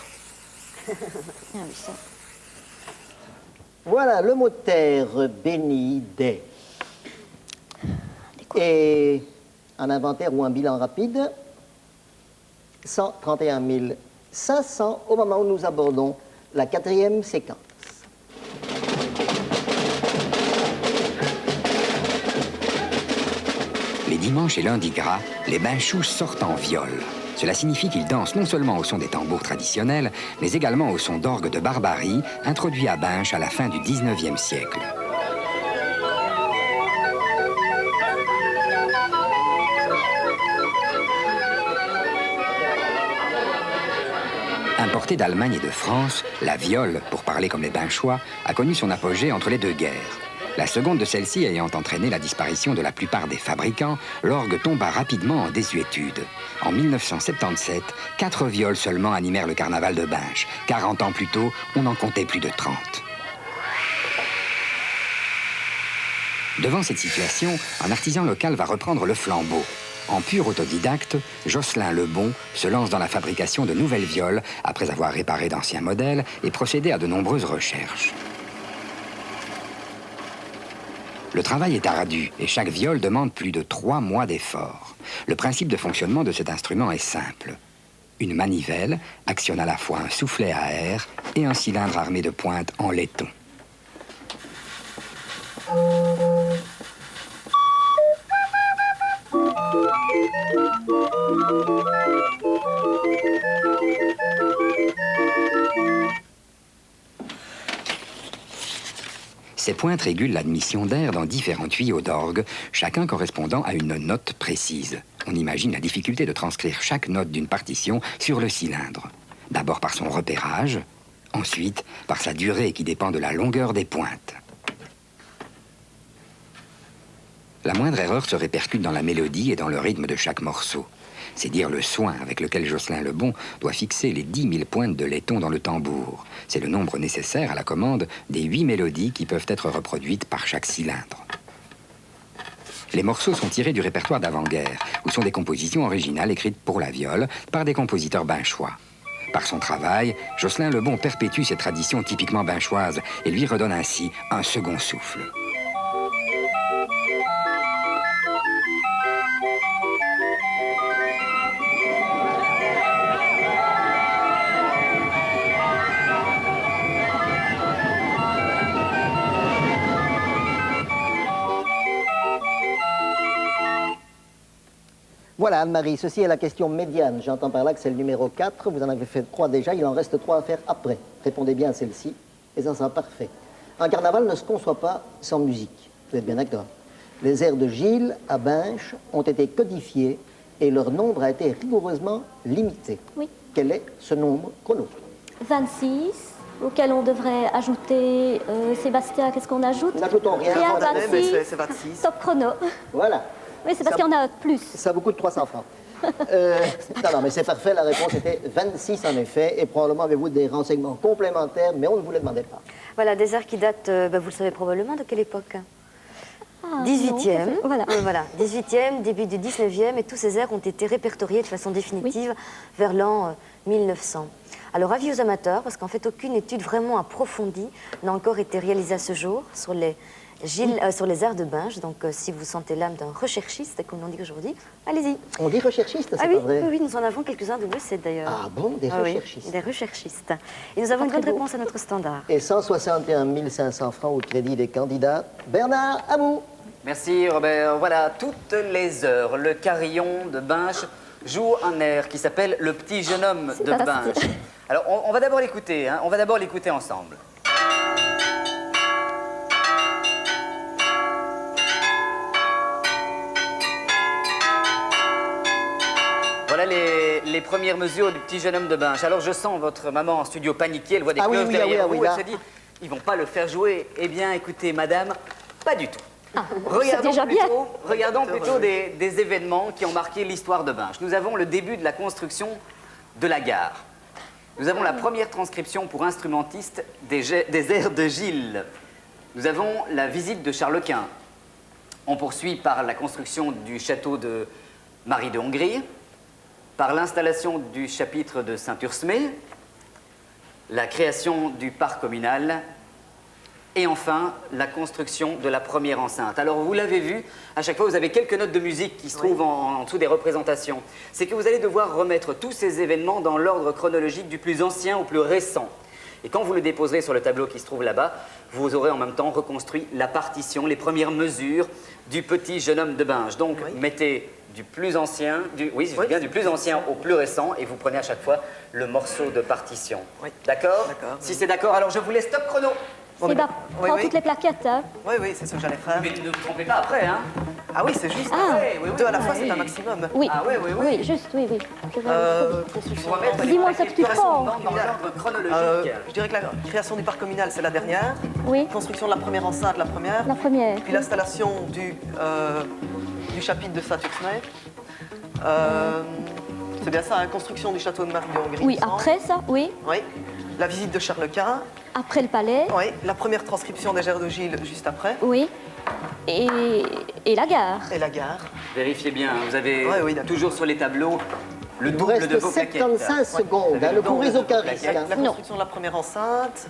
Voilà, le mot terre béni des. Et un inventaire ou un bilan rapide, 131 500 au moment où nous abordons la 4e séquence. Les dimanches et lundis gras, les bains-choux sortent en viol. Cela signifie qu'ils dansent non seulement au son des tambours traditionnels, mais également au son d'orgue de Barbarie, introduit à Binche à la fin du 19e siècle. Importée d'Allemagne et de France, la viole, pour parler comme les Binchois, a connu son apogée entre les deux guerres. La seconde de celles-ci ayant entraîné la disparition de la plupart des fabricants, l'orgue tomba rapidement en désuétude. En 1977, 4 viols seulement animèrent le carnaval de Binche. 40 ans plus tôt, on en comptait plus de 30. Devant cette situation, un artisan local va reprendre le flambeau. En pur autodidacte, Jocelyn Lebon se lance dans la fabrication de nouvelles violes après avoir réparé d'anciens modèles et procédé à de nombreuses recherches. Le travail est ardu et chaque viole demande plus de 3 mois d'effort. Le principe de fonctionnement de cet instrument est simple. Une manivelle actionne à la fois un soufflet à air et un cylindre armé de pointes en laiton. Ces pointes régulent l'admission d'air dans différents tuyaux d'orgue, chacun correspondant à une note précise. On imagine la difficulté de transcrire chaque note d'une partition sur le cylindre. D'abord par son repérage, ensuite par sa durée qui dépend de la longueur des pointes. La moindre erreur se répercute dans la mélodie et dans le rythme de chaque morceau. C'est dire le soin avec lequel Jocelyn Lebon doit fixer les 10 000 pointes de laiton dans le tambour. C'est le nombre nécessaire à la commande des 8 mélodies qui peuvent être reproduites par chaque cylindre. Les morceaux sont tirés du répertoire d'avant-guerre, où sont des compositions originales écrites pour la viole par des compositeurs binchois. Par son travail, Jocelyn Lebon perpétue ces traditions typiquement binchoises et lui redonne ainsi un second souffle. Voilà, Anne-Marie, ceci est la question médiane. J'entends par là que c'est le numéro 4. Vous en avez fait 3 déjà, il en reste 3 à faire après. Répondez bien à celle-ci, et ça sera parfait. Un carnaval ne se conçoit pas sans musique. Vous êtes bien d'accord? Les airs de Gilles à Binche ont été codifiés et leur nombre a été rigoureusement limité. Oui. Quel est ce nombre chrono? 26, auquel on devrait ajouter... Sébastien, qu'est-ce qu'on ajoute? N'ajoutons rien. Rien, Mais 26. c'est 26. Top chrono. Voilà. Oui, c'est parce Ça- qu'il y en a plus. Ça vous coûte 300 francs. Non, mais c'est parfait, la réponse était 26 en effet, et probablement avez-vous des renseignements complémentaires, mais on ne vous les demandait pas. Voilà, des airs qui datent, vous le savez probablement, de quelle époque? Ah, 18e. non, voilà. Voilà, 18e, début du 19e, et tous ces airs ont été répertoriés de façon définitive vers l'an 1900. Alors, avis aux amateurs, parce qu'en fait, aucune étude vraiment approfondie n'a encore été réalisée à ce jour sur les airs de Binche. Donc, si vous sentez l'âme d'un recherchiste, comme on dit aujourd'hui, allez-y. On dit recherchiste, c'est Ah oui, pas vrai? oui, oui, nous en avons quelques-uns de WC d'ailleurs. Ah bon, des Ah oui, recherchistes. des recherchistes. Et nous avons une très bonne beau. réponse à notre standard. Et 161 500 francs au crédit des candidats. Bernard, à vous. Merci Robert. Voilà, toutes les heures, le carillon de Binche joue un air qui s'appelle Le petit jeune homme C'est de fantastique. Binche. Alors, on va d'abord l'écouter, hein. On va d'abord l'écouter ensemble. Voilà les premières mesures du petit jeune homme de Binche. Alors, je sens votre maman en studio paniquée, elle voit des Ah oui, cloches oui, derrière ah oui, vous, ah elle oui, se dit, ils vont pas le faire jouer. Eh bien, écoutez, madame, pas du tout. Ah, c'est déjà bien. Regardons plutôt des événements qui ont marqué l'histoire de Binche. Nous avons le début de la construction de la gare. Nous avons la première transcription pour instrumentistes des airs de Gilles. Nous avons la visite de Charles Quint. On poursuit par la construction du château de Marie de Hongrie, par l'installation du chapitre de Saint-Ursmé, la création du parc communal et enfin la construction de la première enceinte. Alors vous l'avez vu, à chaque fois vous avez quelques notes de musique qui se trouvent en dessous des représentations. C'est que vous allez devoir remettre tous ces événements dans l'ordre chronologique du plus ancien au plus récent. Et quand vous le déposerez sur le tableau qui se trouve là-bas, vous aurez en même temps reconstruit la partition, les premières mesures du petit jeune homme de Binche. Donc mettez du plus ancien, du plus ancien au plus récent et vous prenez à chaque fois le morceau de partition. Oui. D'accord? D'accord, Si oui. c'est d'accord, alors je vous laisse top chrono. Sébastien, Oui, prends oui. toutes les plaquettes. Hein. Oui, oui, c'est ce que j'allais faire. Mais ne vous trompez pas après, hein? Ah oui, c'est juste. Ah. Oui, oui, Deux à la oui, fois, oui. c'est un maximum. Oui. Ah oui, oui, oui. Oui, juste, oui, oui. Je vais- Construction. Dis-moi ce que tu prends. Dans l'ordre chronologique. Je dirais que la création du parc communal, c'est la dernière. Oui, Construction de la première enceinte, la première. la première. Puis l'installation du chapitre de Saint-Ursmé. C'est bien ça, hein, construction du château de Marie de Hongrie. Oui, il me semble. après ça, oui. Oui. La visite de Charles Quint. Après le palais, Oui. La première transcription des airs de Gilles juste après. oui. Et la gare. Et la gare. Vérifiez bien, vous avez Ouais, oui, d'accord. toujours sur les tableaux le Il vous double reste de vos plaquettes. 75 secondes, Vous avez hein, le cours double de vos isocariste. plaquettes. hein. La construction de la première enceinte.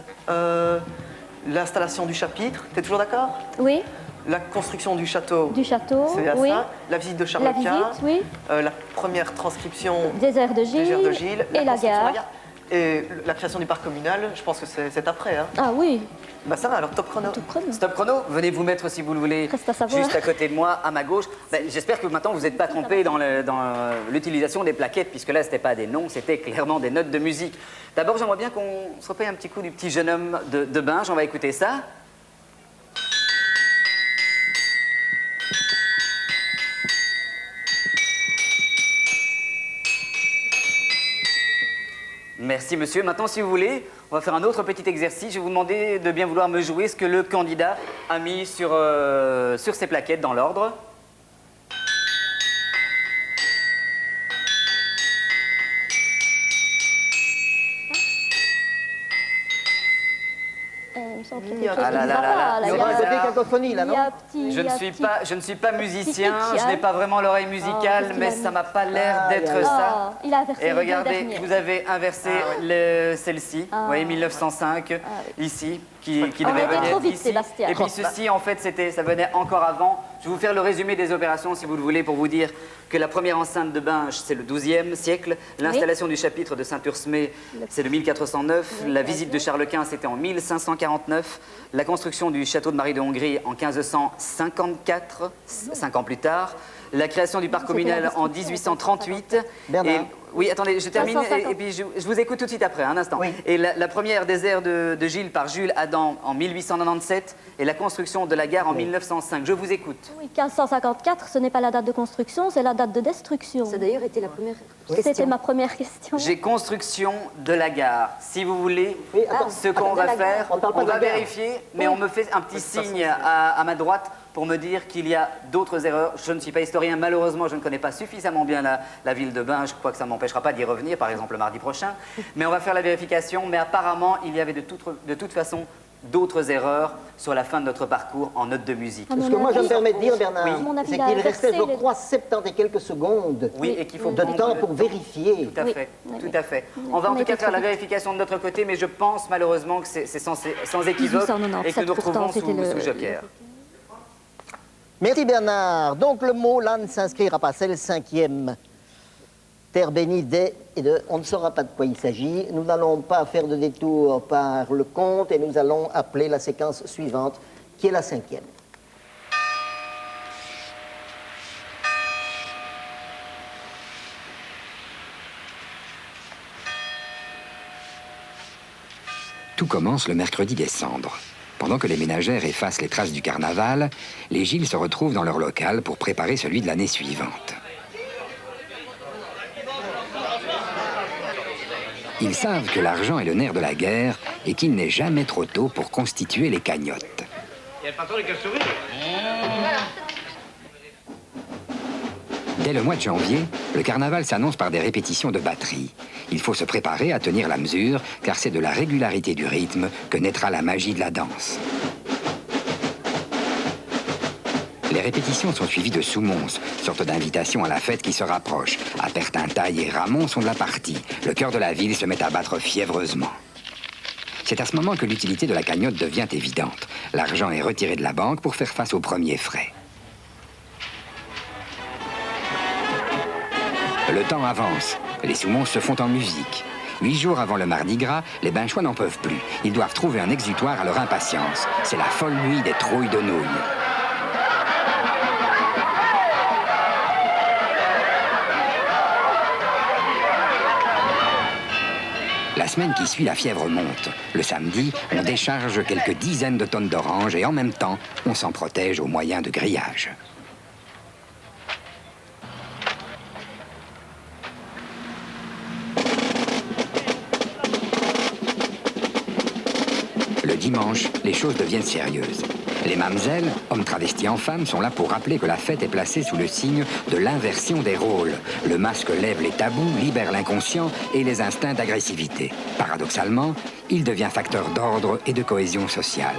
L'installation du chapitre. T'es toujours d'accord? Oui, La construction du château. du château, C'est bien oui. ça. La visite de Charles La Quint. visite, oui. La première transcription Des airs de des airs de Gilles, Gilles. et la construction de gare. Et la création du parc communal, je pense que c'est après. Hein. Ah oui, Bah ça va, alors top chrono. tout chrono. Stop chrono, venez vous mettre si vous le voulez, Reste à savoir. juste à côté de moi, à ma gauche. Ben, j'espère que maintenant vous n'êtes pas trompé dans l'utilisation des plaquettes, puisque là, ce n'était pas des noms, c'était clairement des notes de musique. D'abord, j'aimerais bien qu'on se repaye un petit coup du petit jeune homme de Binche. On va écouter ça. Merci monsieur. Maintenant, si vous voulez, on va faire un autre petit exercice. Je vais vous demander de bien vouloir me jouer ce que le candidat a mis sur ses plaquettes dans l'ordre. Il me sens qu'il y a Il y a- quelque chose Ah là qui là va là pas, là. là. Il y aura un côté cacophonie, là, Il y non? a un petit- Je il y ne a un suis petit- pas, je ne suis pas musicien, clic, je n'ai pas vraiment l'oreille qu'est-ce musicale, qu'il mais a ça mis m'a pas l'air d'être Ah, ça. Ah, il a inversé Et les deux regardez, dernières. vous avez inversé celle-ci, vous voyez 1905, ici, qui On devait était venir trop vite, ici. Sébastien. Et puis ceci, en fait, ça venait encore avant. Je vais vous faire le résumé des opérations, si vous le voulez, pour vous dire que la première enceinte de Binche, c'est le XIIe siècle. L'installation du chapitre de Saint-Ursmé, c'est de 1409. La visite de Charles Quint, c'était en 1549. La construction du château de Marie de Hongrie en 1554, 5 ans plus tard. La création du parc C'était la communal en destruction, 1838. Bernard. Et, oui, attendez, je termine 550. et puis je vous écoute tout de suite après, un instant. Oui. Et la première des aires de Gilles par Jules Adam en 1897 et la construction de la gare en 1905. Je vous écoute. Oui, 1554, ce n'est pas la date de construction, c'est la date de destruction. Ça d'ailleurs été la première C'était question. ma première question. J'ai construction de la gare. Si vous voulez, Oui, attends, ce qu'on va faire, On parle pas on de la va gare. vérifier, mais on me fait un petit signe à ma droite pour me dire qu'il y a d'autres erreurs. Je ne suis pas historien, malheureusement, je ne connais pas suffisamment bien la ville de Binche. Je crois que ça ne m'empêchera pas d'y revenir, par exemple, le mardi prochain. Mais on va faire la vérification. Mais apparemment, il y avait de toute façon d'autres erreurs sur la fin de notre parcours en notes de musique. À Ce mon que moi je me avis- permets de dire, Bernard, À mon avis, c'est il a qu'il inversé restait, je les- crois, 70 et quelques secondes Oui, et qu'il faut de prendre temps le pour vérifier. Tout à Oui. fait, Oui, tout oui. à fait. Oui, On va en on tout était cas faire trop la vite. vérification de notre côté, mais je pense malheureusement que c'est sans équivoque 1897, et que nous pourtant, retrouvons c'était sous le- Joker. Merci Bernard. Donc le mot là ne s'inscrira pas, c'est le 5e. Terre bénie des et de. On ne saura pas de quoi il s'agit. Nous n'allons pas faire de détour par le compte et nous allons appeler la séquence suivante, qui est la 5e. Tout commence le mercredi des Cendres. Pendant que les ménagères effacent les traces du carnaval, les Gilles se retrouvent dans leur local pour préparer celui de l'année suivante. Ils savent que l'argent est le nerf de la guerre et qu'il n'est jamais trop tôt pour constituer les cagnottes. Dès le mois de janvier, le carnaval s'annonce par des répétitions de batterie. Il faut se préparer à tenir la mesure, car c'est de la régularité du rythme que naîtra la magie de la danse. Les répétitions sont suivies de soumons, sorte d'invitation à la fête qui se rapproche. Apertintaille et Ramon sont de la partie. Le cœur de la ville se met à battre fiévreusement. C'est à ce moment que l'utilité de la cagnotte devient évidente. L'argent est retiré de la banque pour faire face aux premiers frais. Le temps avance. Les soumons se font en musique. 8 jours avant le Mardi Gras, les Binchois n'en peuvent plus. Ils doivent trouver un exutoire à leur impatience. C'est la folle nuit des trouilles de nouilles. La semaine qui suit, la fièvre monte. Le samedi, on décharge quelques dizaines de tonnes d'oranges et en même temps, on s'en protège au moyen de grillages. Le dimanche, les choses deviennent sérieuses. Les mamzelles, hommes travestis en femmes, sont là pour rappeler que la fête est placée sous le signe de l'inversion des rôles. Le masque lève les tabous, libère l'inconscient et les instincts d'agressivité. Paradoxalement, il devient facteur d'ordre et de cohésion sociale.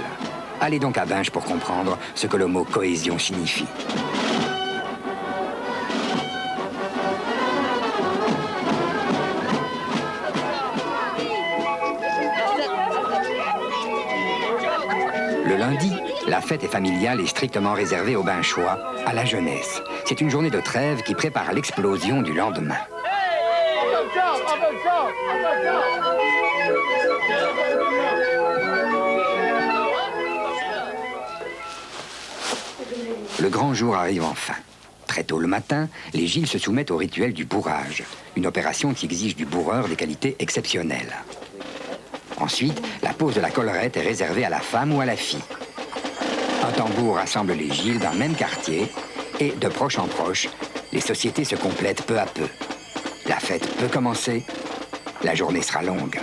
Allez donc à Binche pour comprendre ce que le mot cohésion signifie. Le lundi, la fête est familiale et strictement réservée aux Binchois, à la jeunesse. C'est une journée de trêve qui prépare l'explosion du lendemain. Le grand jour arrive enfin. Très tôt le matin, les Gilles se soumettent au rituel du bourrage, une opération qui exige du bourreur des qualités exceptionnelles. Ensuite, la pose de la collerette est réservée à la femme ou à la fille. Un tambour rassemble les Gilles d'un même quartier et, de proche en proche, les sociétés se complètent peu à peu. La fête peut commencer, la journée sera longue.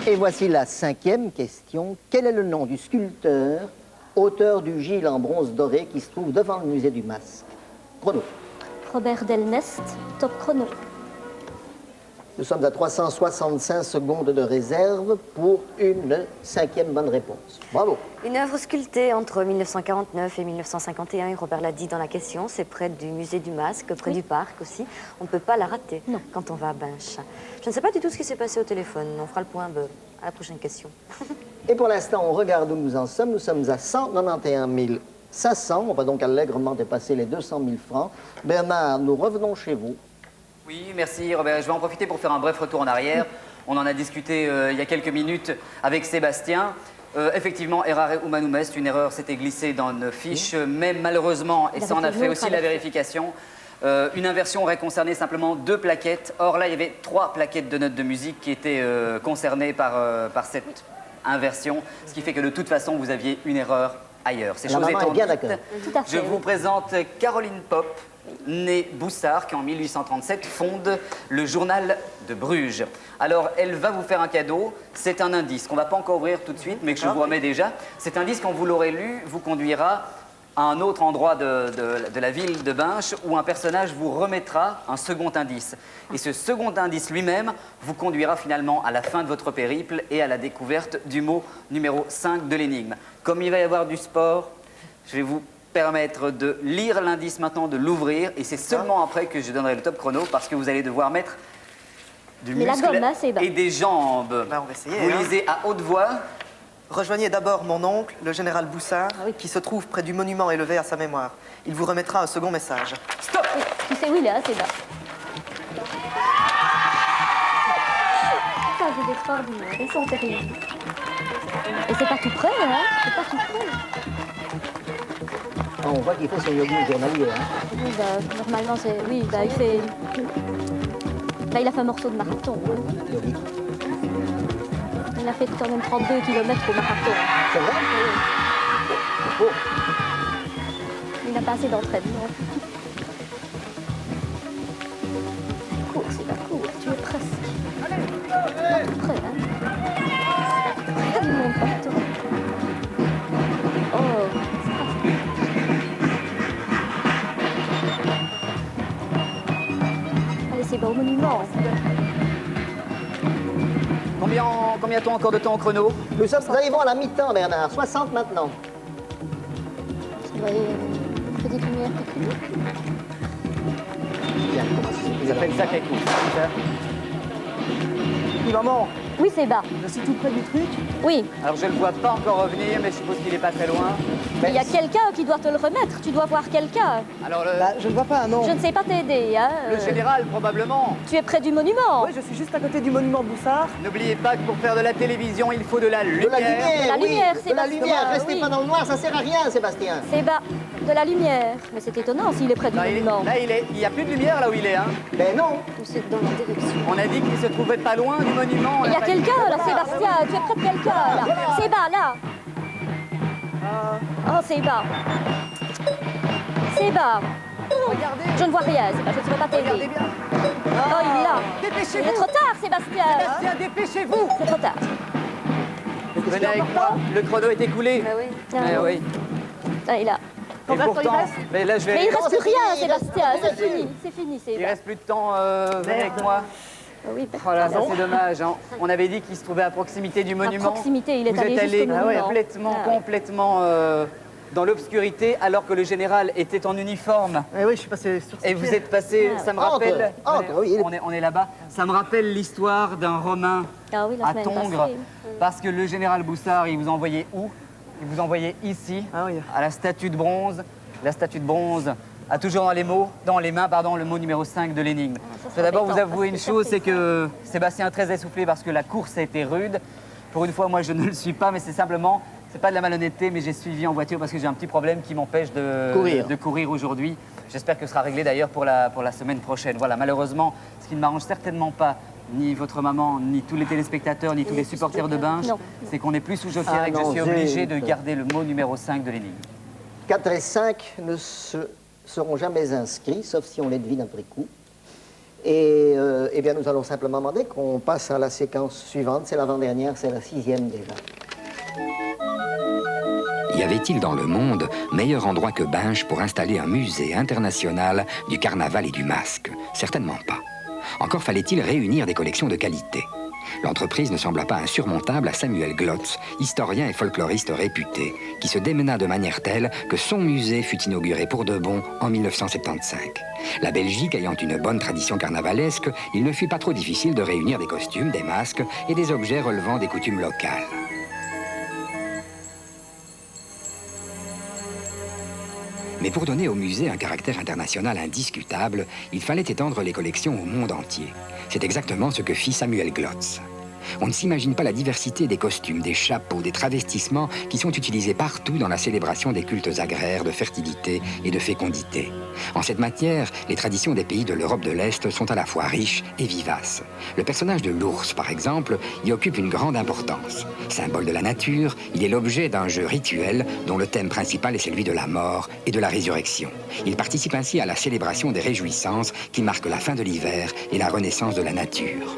Et voici la 5e question. Quel est le nom du sculpteur, auteur du Gilles en bronze doré qui se trouve devant le musée du Masque? Chrono. Robert Delnest, top chrono. Nous sommes à 365 secondes de réserve pour une 5e bonne réponse. Bravo. Une œuvre sculptée entre 1949 et 1951, et Robert l'a dit dans la question, c'est près du musée du Masque, près du parc aussi. On ne peut pas la rater quand on va à Binche. Je ne sais pas du tout ce qui s'est passé au téléphone. On fera le point à la prochaine question. Et pour l'instant, on regarde où nous en sommes. Nous sommes à 191 500. On va donc allègrement dépasser les 200 000 francs. Bernard, nous revenons chez vous. Oui, merci Robert. Je vais en profiter pour faire un bref retour en arrière. On en a discuté il y a quelques minutes avec Sébastien. Effectivement, errare humanum est, une erreur s'était glissée dans une fiche, mais malheureusement, et ça on a fait aussi la vérification, une inversion aurait concerné simplement 2 plaquettes. Or là, il y avait 3 plaquettes de notes de musique qui étaient concernées par cette inversion, ce qui fait que de toute façon, vous aviez une erreur ailleurs. Ces choses étant bien dites, d'accord. je vous présente Caroline Pop, née Boussard, qui en 1837 fonde le journal de Bruges. Alors, elle va vous faire un cadeau. C'est un indice qu'on ne va pas encore ouvrir tout de suite, mais que je vous remets déjà. Cet indice, quand vous l'aurez lu, vous conduira à un autre endroit de la ville de Binche où un personnage vous remettra un second indice. Et ce second indice lui-même vous conduira finalement à la fin de votre périple et à la découverte du mot numéro 5 de l'énigme. Comme il va y avoir du sport, je vais vous permettre de lire l'indice maintenant, de l'ouvrir, et c'est seulement après que je donnerai le top chrono parce que vous allez devoir mettre du muscle et des jambes. Ben, on va essayer. Vous lisez à haute voix. Rejoignez d'abord mon oncle, le général Boussard, qui se trouve près du monument élevé à sa mémoire. Il vous remettra un second message. Stop! Oui, tu sais où il est, c'est là. Ça, c'est extraordinaire. Ils sont terribles. Et c'est pas tout près, hein? C'est pas tout près. On voit qu'il fait son yoga journalier. Hein. Oui, bah, normalement, c'est... Oui, bah, il fait... Là, il a fait un morceau de marathon. Hein. Il a fait quand même 32 km au marathon. C'est vrai? Oui. Il n'a pas assez d'entraînement. Cours, c'est pas court. Tu es presque. Pas tout près, hein. Près du monde partout. Oh. Allez, c'est bon, au monument. Combien a-t-on encore de temps au chrono? Nous arrivons à la mi-temps, Bernard. 60 maintenant. Vous voyez, une petite lumière qui coule. Bien. Vous avez fait le sacré coup. Oui, maman, Oui, c'est bas. je suis tout près du truc. Oui. Alors je ne le vois pas encore revenir, mais je suppose qu'il n'est pas très loin. Il y a quelqu'un qui doit te le remettre. Tu dois voir quelqu'un. Alors Je ne vois pas un nom. Je ne sais pas t'aider, hein. le général, probablement. Tu es près du monument. Oui, je suis juste à côté du monument Boussard. N'oubliez pas que pour faire de la télévision, il faut de la lumière. De la lumière, De la oui. lumière, De la Sébastien, lumière. Restez oui. pas dans le noir, ça sert à rien, Sébastien. C'est bas. De la lumière. Mais c'est étonnant s'il est près du Là, monument. il n'y a plus de lumière là où il est. Hein. Ben non. C'est dans la direction. On a dit qu'il se trouvait pas loin du monument. Il y a quelqu'un là, Sébastien. Tu es près de quelqu'un là. C'est bas, là. Oh, c'est bas. C'est bas. Regardez, Je ne vois rien, c'est pas, je ne saurais pas regardez t'aider. bien. Oh, il est là. Il est Dépêchez-vous. trop tard, Sébastien. Sébastien, dépêchez-vous. C'est trop tard. Venez avec moi, le chrono est écoulé. Bah oui. Eh oui. Ah, il est là. Et pourtant, mais là je vais... Mais il reste plus c'est rien, fini, Sébastien. il reste- C'est fini, c'est fini. C'est Il reste plus de temps, venez avec moi. Oui, Oh là, ça c'est dommage. Hein. On avait dit qu'il se trouvait à proximité du monument. proximité, il est Vous allé êtes jusqu'au allé monument. complètement, Ah ouais. complètement dans l'obscurité, alors que le général était en uniforme. Eh oui, je suis passé sur Et vous êtes passé, ça me rappelle... Entre, oui. On est là-bas. Ça me rappelle l'histoire d'un Romain Ah oui, la à semaine Tongres. passée. Parce que le général Boussard, il vous envoyait où? Il vous envoyait ici, Ah oui. à la statue de bronze. La statue de bronze a toujours dans les mains, le mot numéro 5 de l'énigme. ça, Je vais d'abord vous embêtant, avouer une parce que chose, ça c'est fait que Sébastien est très essoufflé parce que la course a été rude. Pour une fois, moi, je ne le suis pas, mais c'est simplement, c'est pas de la malhonnêteté, mais j'ai suivi en voiture parce que j'ai un petit problème qui m'empêche de courir aujourd'hui. J'espère que ce sera réglé d'ailleurs pour la semaine prochaine. Voilà, malheureusement, ce qui ne m'arrange certainement pas, ni votre maman, ni tous les téléspectateurs, ni tous les supporters de Binche, Non. c'est qu'on n'est plus sous Joker Ah et que je non, suis obligé de zut. garder le mot numéro 5 de l'énigme. 4 et 5 ne seront jamais inscrits, sauf si on les devine après coup. Et eh bien, nous allons simplement demander qu'on passe à la séquence suivante. C'est l'avant-dernière, c'est la 6e déjà. Y avait-il dans le monde meilleur endroit que Binche pour installer un musée international du carnaval et du masque? Certainement pas. Encore fallait-il réunir des collections de qualité. L'entreprise ne sembla pas insurmontable à Samuel Glotz, historien et folkloriste réputé, qui se démena de manière telle que son musée fut inauguré pour de bon en 1975. La Belgique ayant une bonne tradition carnavalesque, il ne fut pas trop difficile de réunir des costumes, des masques et des objets relevant des coutumes locales. Mais pour donner au musée un caractère international indiscutable, il fallait étendre les collections au monde entier. C'est exactement ce que fit Samuel Glotz. On ne s'imagine pas la diversité des costumes, des chapeaux, des travestissements qui sont utilisés partout dans la célébration des cultes agraires de fertilité et de fécondité. En cette matière, les traditions des pays de l'Europe de l'Est sont à la fois riches et vivaces. Le personnage de l'ours, par exemple, y occupe une grande importance. Symbole de la nature, il est l'objet d'un jeu rituel dont le thème principal est celui de la mort et de la résurrection. Il participe ainsi à la célébration des réjouissances qui marquent la fin de l'hiver et la renaissance de la nature.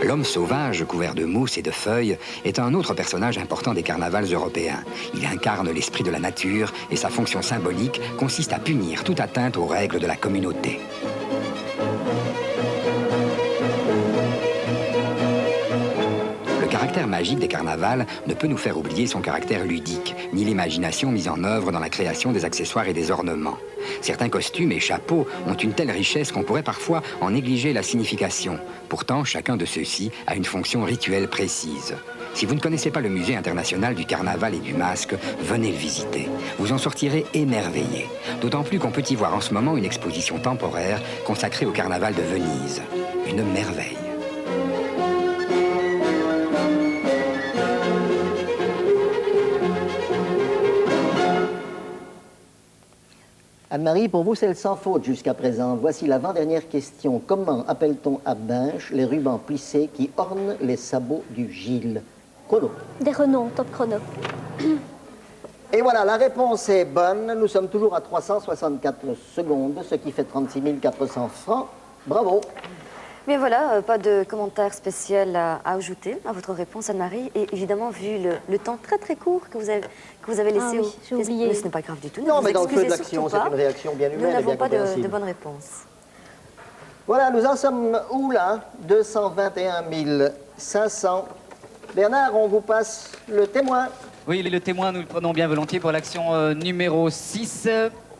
L'homme sauvage, couvert de mousse et de feuilles, est un autre personnage important des carnavals européens. Il incarne l'esprit de la nature et sa fonction symbolique consiste à punir toute atteinte aux règles de la communauté. Le caractère magique des carnavals ne peut nous faire oublier son caractère ludique, ni l'imagination mise en œuvre dans la création des accessoires et des ornements. Certains costumes et chapeaux ont une telle richesse qu'on pourrait parfois en négliger la signification. Pourtant, chacun de ceux-ci a une fonction rituelle précise. Si vous ne connaissez pas le musée international du carnaval et du masque, venez le visiter. Vous en sortirez émerveillé. D'autant plus qu'on peut y voir en ce moment une exposition temporaire consacrée au carnaval de Venise. Une merveille. Anne-Marie, pour vous, c'est le sans faute jusqu'à présent. Voici l'avant-dernière question. Comment appelle-t-on à Binche les rubans plissés qui ornent les sabots du Gilles? Chrono. Des renoms, top chrono. Et voilà, la réponse est bonne. Nous sommes toujours à 364 secondes, ce qui fait 36 400 francs. Bravo. Mais voilà, pas de commentaire spécial à ajouter à votre réponse, Anne-Marie. Et évidemment, vu le temps très très court que vous avez laissé oui, j'ai oublié. Mais ce n'est pas grave du tout. Non, vous mais dans le feu de excusez l'action, surtout c'est une réaction bien Nous humaine et n'avons bien pas compréhensible. de bonne réponse. Voilà, nous en sommes où là? 221 500. Bernard, on vous passe le témoin. Oui, le témoin, nous le prenons bien volontiers pour l'action numéro 6,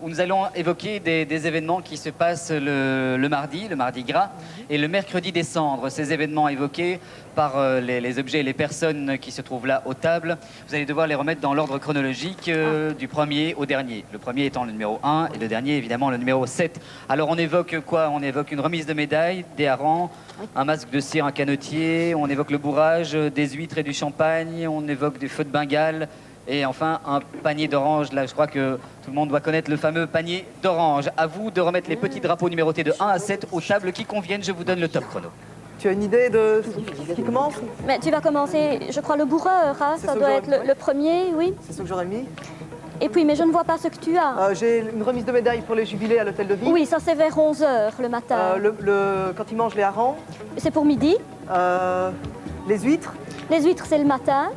où nous allons évoquer des événements qui se passent le mardi gras, et le mercredi des cendres. Ces événements évoqués par les objets et les personnes qui se trouvent là aux tables, vous allez devoir les remettre dans l'ordre chronologique du premier au dernier. Le premier étant le numéro 1 et le dernier, évidemment, le numéro 7. Alors, on évoque quoi? On évoque une remise de médailles, des harengs, un masque de cire, un canotier, on évoque le bourrage, des huîtres et du champagne, on évoque des feux de Bengale, et enfin un panier d'orange. Là, je crois que tout le monde doit connaître le fameux panier d'orange. À vous de remettre les petits drapeaux numérotés de 1 à 7 aux tables qui conviennent. Je vous donne le top chrono. Tu as une idée de ce qui commence? Mais tu vas commencer, je crois, le bourreur, hein, C'est ça ce doit que être le premier, oui. C'est ce que j'aurais mis. Et puis, mais je ne vois pas ce que tu as. J'ai une remise de médaille pour les jubilés à l'hôtel de ville. Oui, ça c'est vers 11h le matin. Quand ils mangent les harengs. C'est pour midi. Les huîtres. Les huîtres, c'est le matin.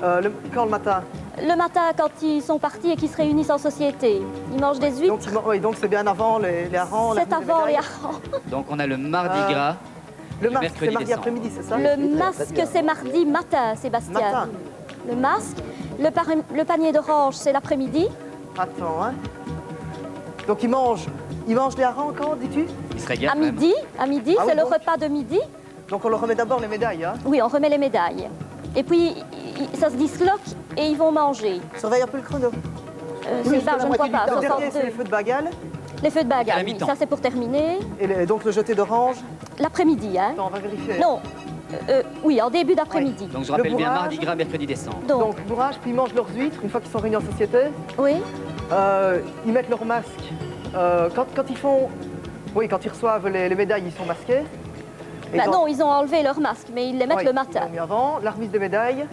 Quand le matin? Le matin, quand ils sont partis et qu'ils se réunissent en société. Ils mangent des huîtres. Donc c'est bien avant les harengs. C'est avant les harengs. Donc on a le mardi gras. Le masque, c'est mercredi mardi décembre. après-midi, c'est ça? Le masque, c'est mardi matin, Sébastien. Matin. Le masque. Le panier d'orange, c'est l'après-midi. Attends, hein. Donc ils mangent les harengs quand, dis-tu? Il se régale À quand même. midi, Ah c'est oui, le donc. repas de midi. Donc on leur remet d'abord les médailles, hein. Oui, on remet les médailles. Et puis, ça se disloque et ils vont manger. Surveille un peu le chrono. C'est ça, je ne crois pas. Le dernier, 62. c'est les feux de Bengale. Les feux de À la bagarre, oui, mi-temps. ça c'est pour terminer. Et donc le jeté d'orange. L'après-midi, hein? Attends, on va vérifier. Non, oui, en début d'après-midi. Donc je rappelle bien bourrage. mardi gras, mercredi décembre. Donc, Donc bourrage, puis ils mangent leurs huîtres une fois qu'ils sont réunis en société. oui, Ils mettent leur masque. Quand ils font... Oui, quand ils reçoivent les médailles, ils sont masqués. Et bah quand- non, ils ont enlevé leur masque, mais ils les mettent Oui, le ils matin. l'ont mis avant, la remise des médailles.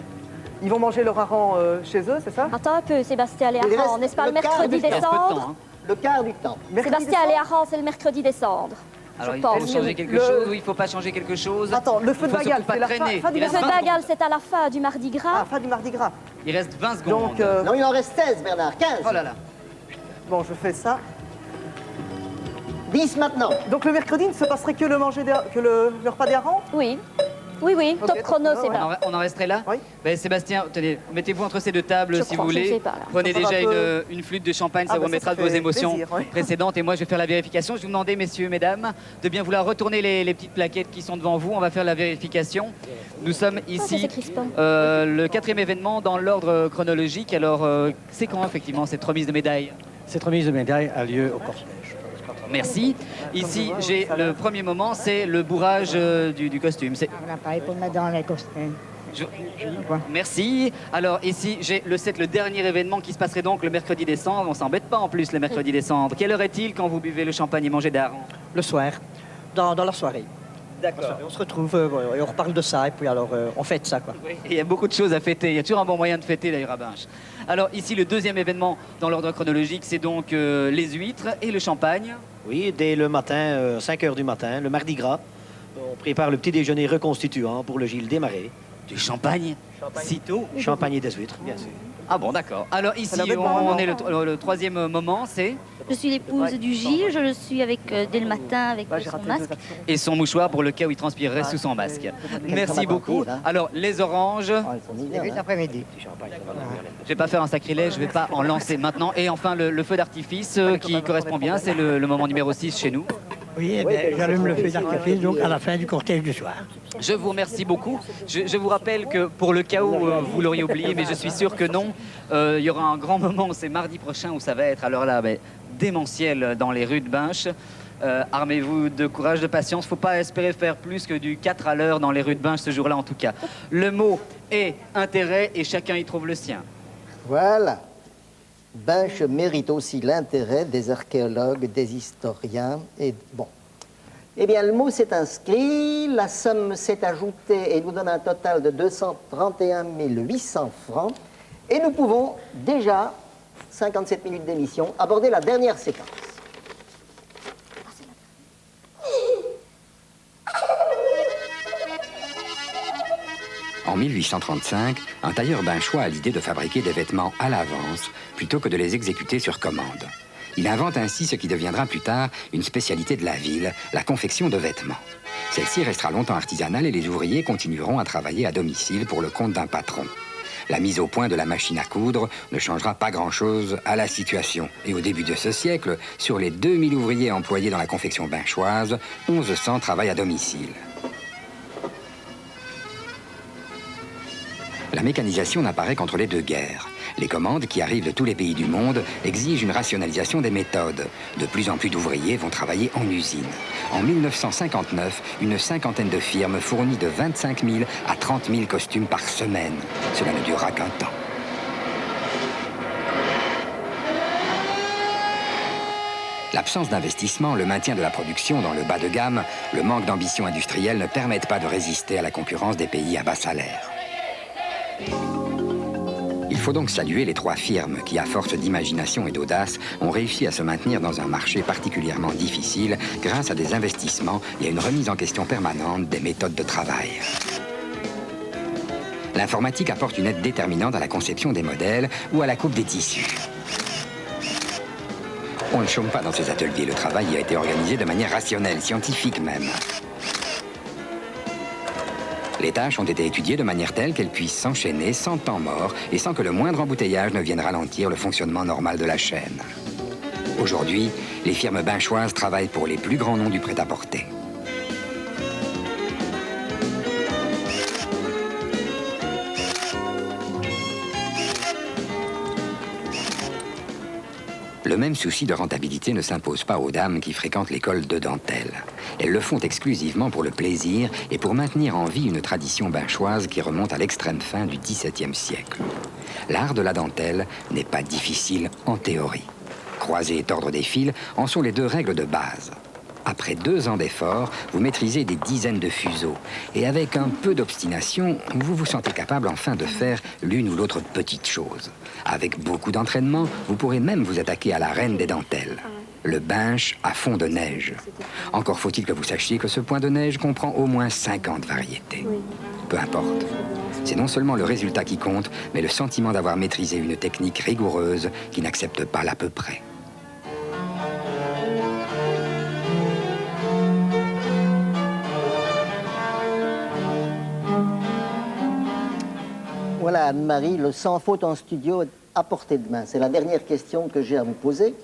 Ils vont manger leur hareng chez eux, c'est ça? Attends un peu, Sébastien Il reste Léaran, n'est-ce pas le le quart mercredi du temps. Il reste peu de décembre? temps, hein. Le quart du temps. Mercredi Sébastien décembre. Léaran, c'est le mercredi décembre. Alors, je il faut pense. changer quelque Le- chose ou il ne faut pas changer quelque chose? Attends, le feu de Il faut Bengale, surtout pas c'est la traîner. fin du Il Le reste feu de 20 Bengale, secondes. c'est à la fin du Mardi Gras. Ah, fin du Mardi Gras. Il reste 20 secondes. Donc, Non, il en reste 16, Bernard, 15. Oh là là. bon, je fais ça. 10 maintenant. Donc le mercredi, il ne se passerait que le repas des harengs? Oui. Oui, oui, Ok, top chrono, ouais. Sébastien. On en resterait là? Oui. Ben, Sébastien, tenez, mettez-vous entre ces deux tables Je si crois, vous je ne voulez. sais pas, là. Prenez Ça fera déjà un peu- une flûte de champagne, Ah, ça bah, vous remettra ça de vos fait émotions plaisir, oui. précédentes. Et moi, je vais faire la vérification. Je vais vous demander, messieurs, mesdames, de bien vouloir retourner les petites plaquettes qui sont devant vous. On va faire la vérification. Nous sommes ici, c'est crispant. le 4e événement dans l'ordre chronologique. Alors, c'est quand, effectivement, cette remise de médaille? Cette remise de médaille a lieu au cortège. Merci. Ici, j'ai le premier moment, c'est le bourrage du costume. C'est- On n'a pas pour mettre dans les costumes. Je- Merci. Alors ici, j'ai le dernier événement qui se passerait donc le mercredi décembre. On s'embête pas en plus le mercredi décembre. Quelle heure est-il quand vous buvez le champagne et mangez des harengs? Le soir, dans la soirée. D'accord. On se retrouve et on reparle de ça et puis alors on fête ça quoi. Oui, il y a beaucoup de choses à fêter. Il y a toujours un bon moyen de fêter d'ailleurs à Binche. Alors ici, le deuxième événement dans l'ordre chronologique, c'est donc les huîtres et le champagne. Oui, dès le matin, 5 heures du matin, le Mardi Gras, on prépare le petit déjeuner reconstituant pour le Gilles Desmarais. Du champagne, sitôt. Champagne et des huîtres, bien sûr. Ah bon, d'accord. Alors ici, Ça l'avait pas, on non. est le troisième moment, c'est... Je suis l'épouse du Gilles, je le suis avec dès le matin avec Bah, j'ai son raté masque. deux actions. Et son mouchoir pour le cas où il transpirerait sous son masque. Merci beaucoup. Alors, les oranges... Oh, ils sont mignons, Début hein. d'après-midi. Je vais pas faire un sacrilège, je vais pas en lancer maintenant. Et enfin, le feu d'artifice qui correspond bien, c'est le moment numéro 6 chez nous. Oui, eh bien, j'allume le feu d'artifice donc à la fin du cortège du soir. Je vous remercie beaucoup. Je vous rappelle que pour le cas où vous l'auriez oublié, mais je suis sûr que non, il y aura un grand moment, c'est mardi prochain, où ça va être alors là, démentiel dans les rues de Binche. Armez-vous de courage, de patience. Faut pas espérer faire plus que du 4 à l'heure dans les rues de Binche ce jour-là en tout cas. Le mot est intérêt et chacun y trouve le sien. Voilà. Binche mérite aussi l'intérêt des archéologues, des historiens. Et bon. Eh bien, le mot s'est inscrit, la somme s'est ajoutée et nous donne un total de 231 800 francs. Et nous pouvons déjà, 57 minutes d'émission, aborder la dernière séquence. En 1835, un tailleur binchois a l'idée de fabriquer des vêtements à l'avance plutôt que de les exécuter sur commande. Il invente ainsi ce qui deviendra plus tard une spécialité de la ville, la confection de vêtements. Celle-ci restera longtemps artisanale et les ouvriers continueront à travailler à domicile pour le compte d'un patron. La mise au point de la machine à coudre ne changera pas grand-chose à la situation. Et au début de ce siècle, sur les 2000 ouvriers employés dans la confection binchoise, 1100 travaillent à domicile. La mécanisation n'apparaît qu'entre les deux guerres. Les commandes qui arrivent de tous les pays du monde exigent une rationalisation des méthodes. De plus en plus d'ouvriers vont travailler en usine. En 1959, une cinquantaine de firmes fournit de 25 000 à 30 000 costumes par semaine. Cela ne durera qu'un temps. L'absence d'investissement, le maintien de la production dans le bas de gamme, le manque d'ambition industrielle ne permettent pas de résister à la concurrence des pays à bas salaire. Il faut donc saluer les trois firmes qui, à force d'imagination et d'audace, ont réussi à se maintenir dans un marché particulièrement difficile grâce à des investissements et à une remise en question permanente des méthodes de travail. L'informatique apporte une aide déterminante à la conception des modèles ou à la coupe des tissus. On ne chôme pas dans ces ateliers, le travail y a été organisé de manière rationnelle, scientifique même. Les tâches ont été étudiées de manière telle qu'elles puissent s'enchaîner sans temps mort et sans que le moindre embouteillage ne vienne ralentir le fonctionnement normal de la chaîne. Aujourd'hui, les firmes binchoises travaillent pour les plus grands noms du prêt-à-porter. Le même souci de rentabilité ne s'impose pas aux dames qui fréquentent l'école de dentelle. Elles le font exclusivement pour le plaisir et pour maintenir en vie une tradition binchoise qui remonte à l'extrême fin du XVIIe siècle. L'art de la dentelle n'est pas difficile en théorie. Croiser et tordre des fils en sont les deux règles de base. Après 2 ans d'efforts, vous maîtrisez des dizaines de fuseaux. Et avec un peu d'obstination, vous vous sentez capable enfin de faire l'une ou l'autre petite chose. Avec beaucoup d'entraînement, vous pourrez même vous attaquer à la reine des dentelles, le binche à fond de neige. Encore faut-il que vous sachiez que ce point de neige comprend au moins 50 variétés. Peu importe. C'est non seulement le résultat qui compte, mais le sentiment d'avoir maîtrisé une technique rigoureuse qui n'accepte pas l'à peu près. Voilà, Anne-Marie, le sans faute en studio est à portée de main. C'est la dernière question que j'ai à vous poser.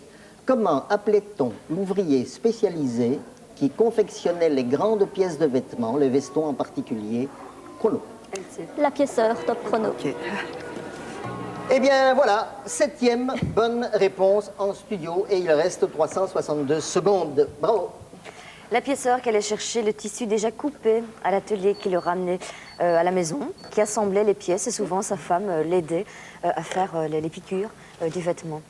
Comment appelait-on l'ouvrier spécialisé qui confectionnait les grandes pièces de vêtements, les vestons en particulier, chrono? La pièceur, top chrono. Okay. Eh bien, voilà, 7e bonne réponse en studio et il reste 362 secondes. Bravo. La pièceur qui allait chercher le tissu déjà coupé à l'atelier, qui le ramenait à la maison, qui assemblait les pièces et souvent sa femme l'aidait à faire les piqûres du vêtement.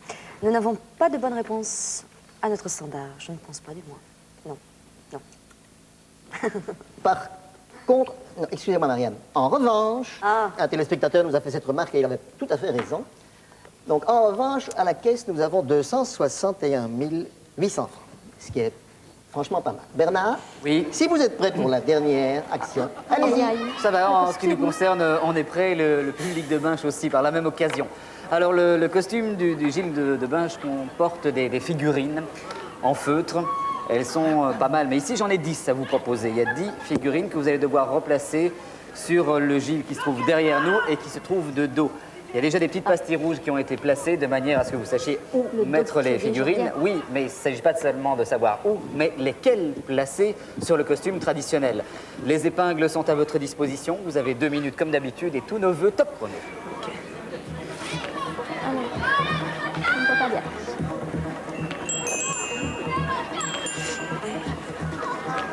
Nous n'avons pas de bonne réponse à notre standard, je ne pense pas du moins. Non, non. Par contre, excusez-moi Marianne, en revanche, un téléspectateur nous a fait cette remarque et il avait tout à fait raison. Donc en revanche, à la caisse, nous avons 261 800 francs, ce qui est franchement pas mal. Bernard? Oui. Si vous êtes prêt pour la dernière action, allez-y. Ça va, en ce qui nous concerne, on est prêt, le public de Binche aussi, par la même occasion. Alors, le costume du Gilles de Binche comporte des figurines en feutre. Elles sont pas mal, mais ici, j'en ai 10 à vous proposer. Il y a 10 figurines que vous allez devoir replacer sur le Gilles qui se trouve derrière nous et qui se trouve de dos. Il y a déjà des petites pastilles rouges qui ont été placées de manière à ce que vous sachiez où mettre les figurines. Oui, mais il ne s'agit pas seulement de savoir où, mais lesquelles placer sur le costume traditionnel. Les épingles sont à votre disposition. Vous avez 2 minutes comme d'habitude et tous nos vœux top chrono. Okay. Je ne peux pas bien.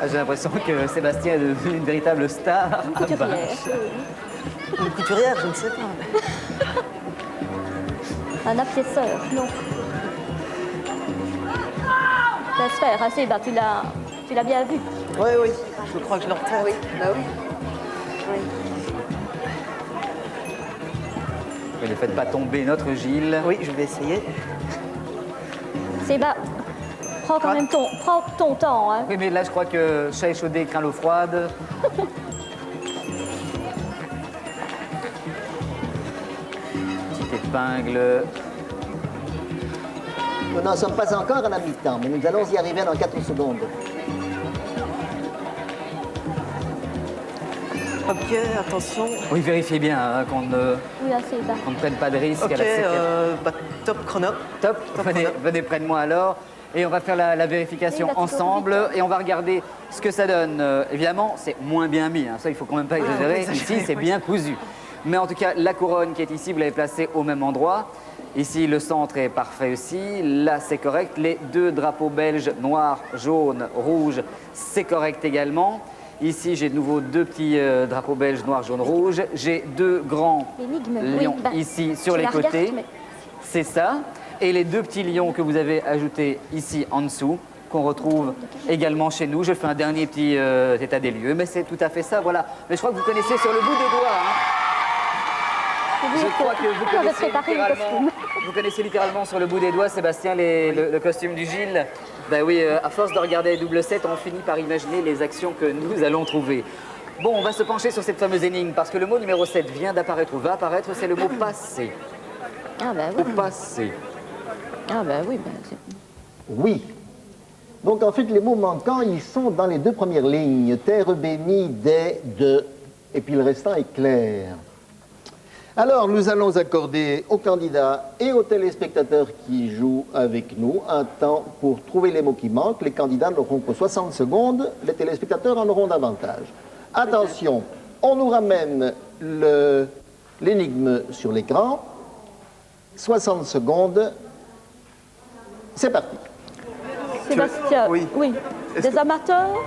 J'ai l'impression que Sébastien est devenu une véritable star. Couturière. Une couturière, je ne sais pas. Un appiaisseur, non. Laisse faire, assez, bah, tu l'as bien vu. Oui, oui, je crois que je l'entends. Oui, bah oui. Mais ne faites pas tomber notre Gilles. Oui, je vais essayer. C'est bah, prends quand même prends ton temps. Hein. Oui, mais là, je crois que chat échaudé craint l'eau froide. Épingle. Nous n'en sommes pas encore à la mi-temps, mais nous allons y arriver dans 4 secondes. Ok, attention. Oui, vérifiez bien hein, qu'on ne prenne pas de risque. Ok, à la top chrono. Top, venez près de moi alors. Et on va faire la vérification ensemble et on va regarder ce que ça donne. Évidemment, c'est moins bien mis, hein. Ça il faut quand même pas exagérer. Ici, c'est bien cousu. Mais en tout cas, la couronne qui est ici, vous l'avez placée au même endroit. Ici, le centre est parfait aussi. Là, c'est correct. Les 2 drapeaux belges, noir, jaune, rouge, c'est correct également. Ici, j'ai de nouveau 2 petits drapeaux belges, noir, jaune, rouge. J'ai 2 grands lions ici sur les côtés. C'est ça. Et les 2 petits lions que vous avez ajoutés ici en dessous, qu'on retrouve également chez nous. Je fais un dernier petit état des lieux, mais c'est tout à fait ça, voilà. Mais je crois que vous connaissez sur le bout des doigts. Hein. Je crois que vous connaissez littéralement sur le bout des doigts, Sébastien, le costume du Gilles. Ben oui, à force de regarder double 7, on finit par imaginer les actions que nous allons trouver. Bon, on va se pencher sur cette fameuse énigme, parce que le mot numéro 7 vient d'apparaître ou va apparaître, c'est le mot passé. Ah ben oui. Au passé. Ah ben oui. Oui. Donc en fait, les mots manquants, ils sont dans les 2 premières lignes. Terre bénie, des, de, et puis le restant est clair. Alors, nous allons accorder aux candidats et aux téléspectateurs qui jouent avec nous un temps pour trouver les mots qui manquent. Les candidats n'auront que 60 secondes, les téléspectateurs en auront davantage. Attention, on nous ramène l'énigme sur l'écran. 60 secondes, c'est parti. Sébastien, oui. Des amateurs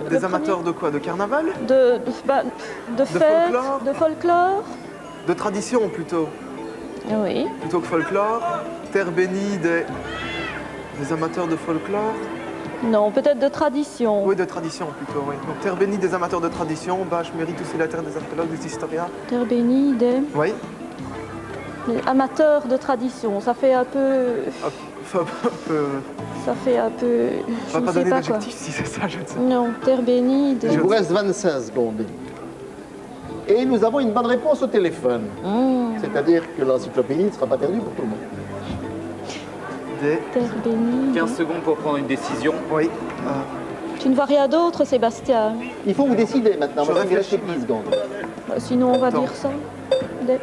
des amateurs de quoi? De carnaval? De fête, de folklore. De tradition plutôt. Oui. Plutôt que folklore. Terre bénie des amateurs de folklore. Non, peut-être de tradition. Oui, de tradition plutôt, oui. Donc terre bénie des amateurs de tradition, Binche mérite aussi la terre des archéologues, des historiens. Terre bénie des Oui. amateurs de tradition. Ça fait un peu... Ça fait un peu... On va pas donner d'adjectif si c'est ça, je ne sais pas. Non, terre bénie des... Il vous reste 25 secondes. Et nous avons une bonne réponse au téléphone. C'est-à-dire que l'encyclopédie ne sera pas perdue pour tout le monde. Terre bénie... 15 secondes pour prendre une décision. Oui. Tu ne vois rien d'autre, Sébastien? Il faut vous décider maintenant. Je Madame, il reste réfléchis. 10 secondes. Sinon, on va dire ça. Des...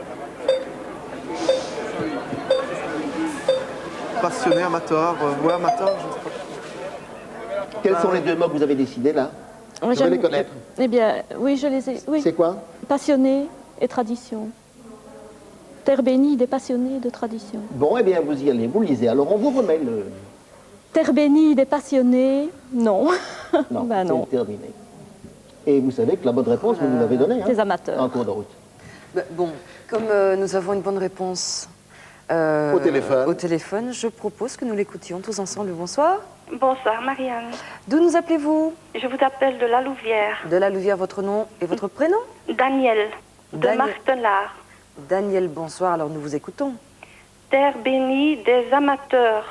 Passionné, amateur, ouais, amateur, je ne sais pas. Quels sont les deux mots que vous avez décidés là? Je veux les connaître. Eh bien, oui, je les ai... Oui. C'est quoi? Passionné et tradition. Terre bénie des passionnés de tradition. Bon, eh bien, vous y allez, vous lisez. Alors, on vous remet le... Terre bénie des passionnés, non. Non, Ben non. c'est terminé. Et vous savez que la bonne réponse, vous nous l'avez donnée. Des amateurs. En cours de route. Bon, comme nous avons une bonne réponse au téléphone, je propose que nous l'écoutions tous ensemble. Bonsoir. Bonsoir, Marianne. D'où nous appelez-vous? Je vous appelle de la Louvière. De la Louvière, votre nom et votre prénom? Daniel, de Martelard. Daniel, bonsoir, alors nous vous écoutons. Terre bénie des amateurs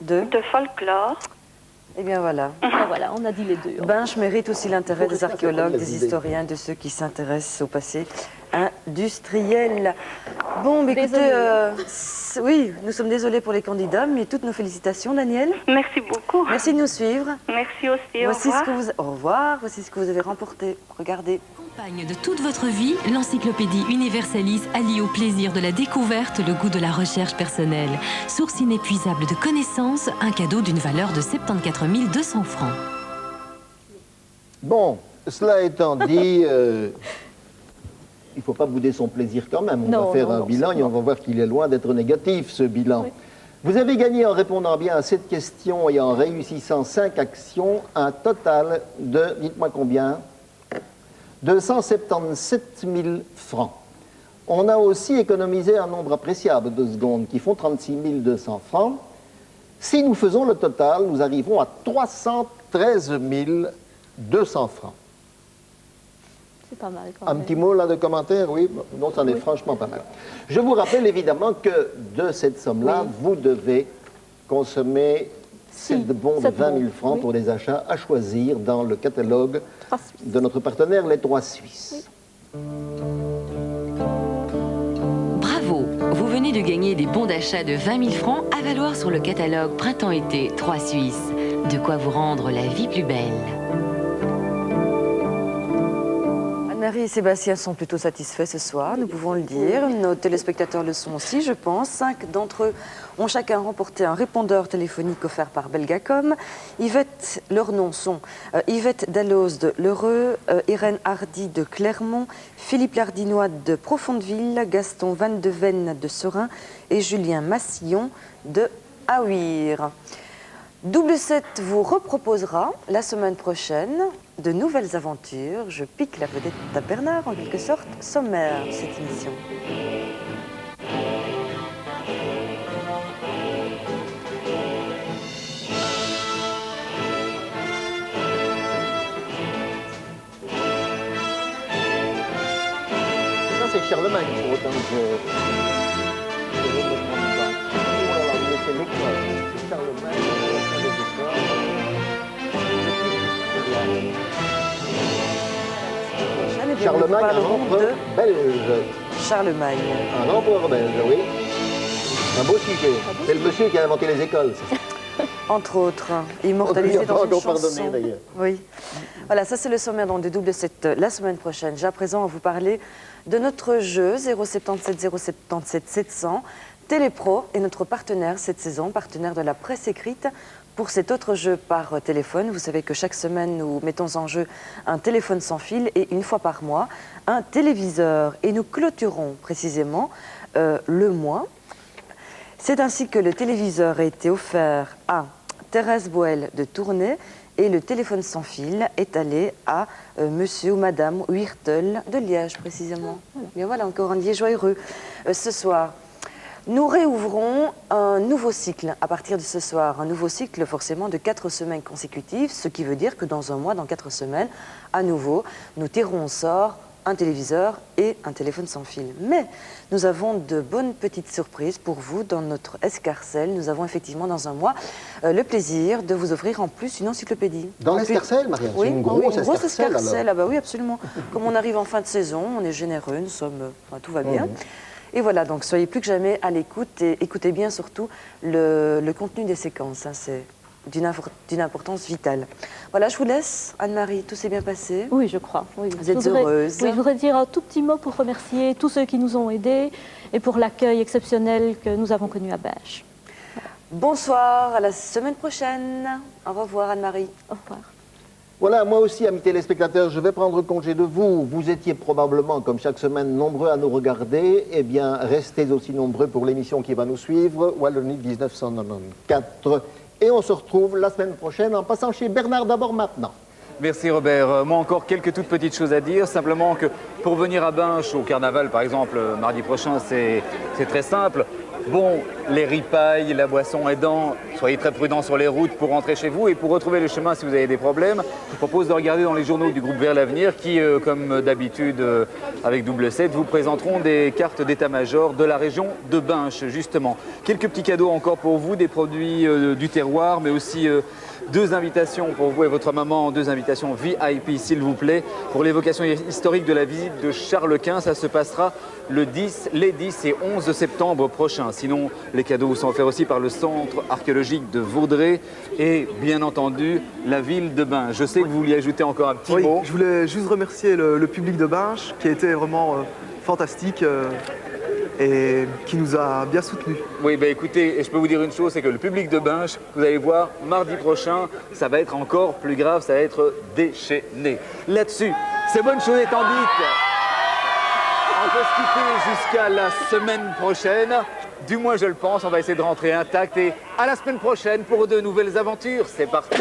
de folklore. Eh bien voilà. Ah, voilà, on a dit les deux. Binche mérite aussi l'intérêt des archéologues, des historiens, de ceux qui s'intéressent au passé industriel. Bon, mais écoutez, oui, nous sommes désolés pour les candidats, mais toutes nos félicitations, Daniel. Merci beaucoup. Merci de nous suivre. Merci aussi, Voici au revoir. ce que vous... Au revoir, voici ce que vous avez remporté. Regardez. Compagne de toute votre vie, l'encyclopédie Universalis allie au plaisir de la découverte le goût de la recherche personnelle. Source inépuisable de connaissances, un cadeau d'une valeur de 74 200 francs. Bon, cela étant dit, il ne faut pas bouder son plaisir quand même. On va faire un bilan et on va voir qu'il est loin d'être négatif, ce bilan. Oui. Vous avez gagné en répondant bien à cette question et en réussissant 5 actions, un total de, dites-moi combien, 277 000 francs. On a aussi économisé un nombre appréciable de secondes qui font 36 200 francs. Si nous faisons le total, nous arrivons à 313 200 francs. C'est pas mal quand même. Un petit mot là de commentaire, oui. Non, ça en est franchement pas mal. Je vous rappelle évidemment que de cette somme-là, vous devez consommer 7 bons de 20 000 francs pour des achats à choisir dans le catalogue de notre partenaire, les 3 Suisses. Bravo! Vous venez de gagner des bons d'achat de 20 000 francs à valoir sur le catalogue Printemps-été 3 Suisses. De quoi vous rendre la vie plus belle. Anne-Marie et Sébastien sont plutôt satisfaits ce soir, nous pouvons le dire. Nos téléspectateurs le sont aussi, je pense. 5 d'entre eux ont chacun remporté un répondeur téléphonique offert par Belgacom. Leurs noms sont Yvette Dalloz de L'Heureux, Irène Hardy de Clermont, Philippe Lardinois de Profondeville, Gaston Van de Ven de Serein et Julien Massillon de Aouir. Double 7 vous reproposera la semaine prochaine de nouvelles aventures. Je pique la vedette à Bernard, en quelque sorte, sommaire de cette émission. Ça, c'est Charlemagne, pour autant que je ne me trompe pas. Oh là là, vous laissez l'école. C'est Charlemagne, Charlemagne, un empereur belge. Charlemagne. Un empereur belge, oui. Un beau sujet. C'est le monsieur qui a inventé les écoles, c'est ça. Entre autres, immortalisé dans une chanson. D'ailleurs. Oui. Voilà, ça c'est le sommaire donc, de Double 7 la semaine prochaine. J'ai à présent à vous parler de notre jeu 077 077 700. Télépro est notre partenaire cette saison, partenaire de la presse écrite. Pour cet autre jeu par téléphone, vous savez que chaque semaine, nous mettons en jeu un téléphone sans fil et une fois par mois, un téléviseur. Et nous clôturons précisément le mois. C'est ainsi que le téléviseur a été offert à Thérèse Boel de Tournai et le téléphone sans fil est allé à monsieur ou madame Huirtel de Liège précisément. Bien voilà, encore un liégeois heureux ce soir. Nous réouvrons un nouveau cycle à partir de ce soir. Un nouveau cycle forcément de 4 semaines consécutives, ce qui veut dire que dans un mois, dans 4 semaines, à nouveau, nous tirerons au sort un téléviseur et un téléphone sans fil. Mais nous avons de bonnes petites surprises pour vous dans notre escarcelle. Nous avons effectivement dans un mois le plaisir de vous offrir en plus une encyclopédie. Dans l'escarcelle, Marianne? Oui, une grosse escarcelle. Ah bah oui, absolument. Comme on arrive en fin de saison, on est généreux, nous sommes, enfin, tout va bien. Et voilà, donc soyez plus que jamais à l'écoute et écoutez bien surtout le contenu des séquences. Hein, c'est d'une importance vitale. Voilà, je vous laisse. Anne-Marie, tout s'est bien passé? Oui, je crois. Oui. Vous êtes heureuse? Oui, je voudrais dire un tout petit mot pour remercier tous ceux qui nous ont aidés et pour l'accueil exceptionnel que nous avons connu à Binche. Bonsoir, à la semaine prochaine. Au revoir Anne-Marie. Au revoir. Voilà, moi aussi, amis téléspectateurs, je vais prendre congé de vous. Vous étiez probablement, comme chaque semaine, nombreux à nous regarder. Eh bien, restez aussi nombreux pour l'émission qui va nous suivre, Wallonie 1994. Et on se retrouve la semaine prochaine en passant chez Bernard d'abord maintenant. Merci Robert. Moi encore quelques toutes petites choses à dire. Simplement que pour venir à Binche au carnaval par exemple mardi prochain, c'est très simple. Bon, les ripailles, la boisson aidant, soyez très prudents sur les routes pour rentrer chez vous et pour retrouver le chemin si vous avez des problèmes. Je vous propose de regarder dans les journaux du groupe Vers l'Avenir qui, comme d'habitude avec Double 7, vous présenteront des cartes d'état-major de la région de Binche justement. Quelques petits cadeaux encore pour vous, des produits du terroir, mais aussi 2 invitations pour vous et votre maman, 2 invitations VIP s'il vous plaît, pour l'évocation historique de la visite de Charles Quint. Ça se passera les 10 et 11 septembre prochains. Sinon, les cadeaux vous sont offerts aussi par le centre archéologique de Vaudrey et bien entendu la ville de Binche. Je sais que vous vouliez ajouter encore un petit mot. Je voulais juste remercier le public de Binche qui a été vraiment fantastique. Et qui nous a bien soutenus. Oui, bah écoutez, et je peux vous dire une chose, c'est que le public de Binche, vous allez voir, mardi prochain, ça va être encore plus grave, ça va être déchaîné. Là-dessus, ces bonnes choses étant dites, on peut se quitter jusqu'à la semaine prochaine. Du moins, je le pense, on va essayer de rentrer intact et à la semaine prochaine pour de nouvelles aventures. C'est parti.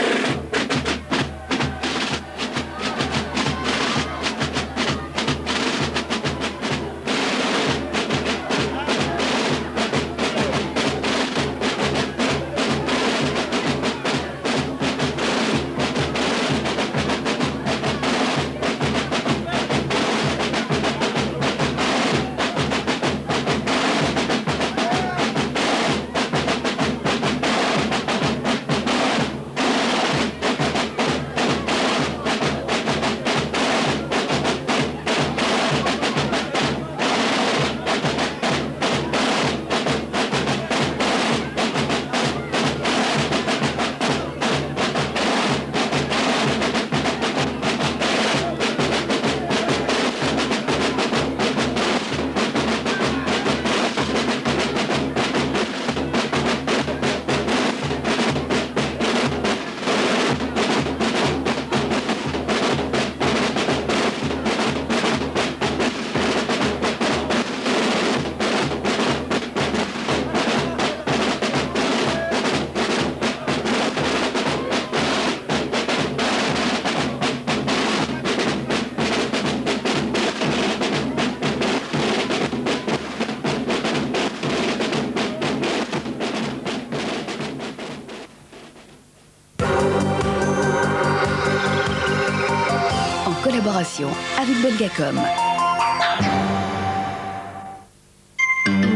Collaboration avec Belgacom.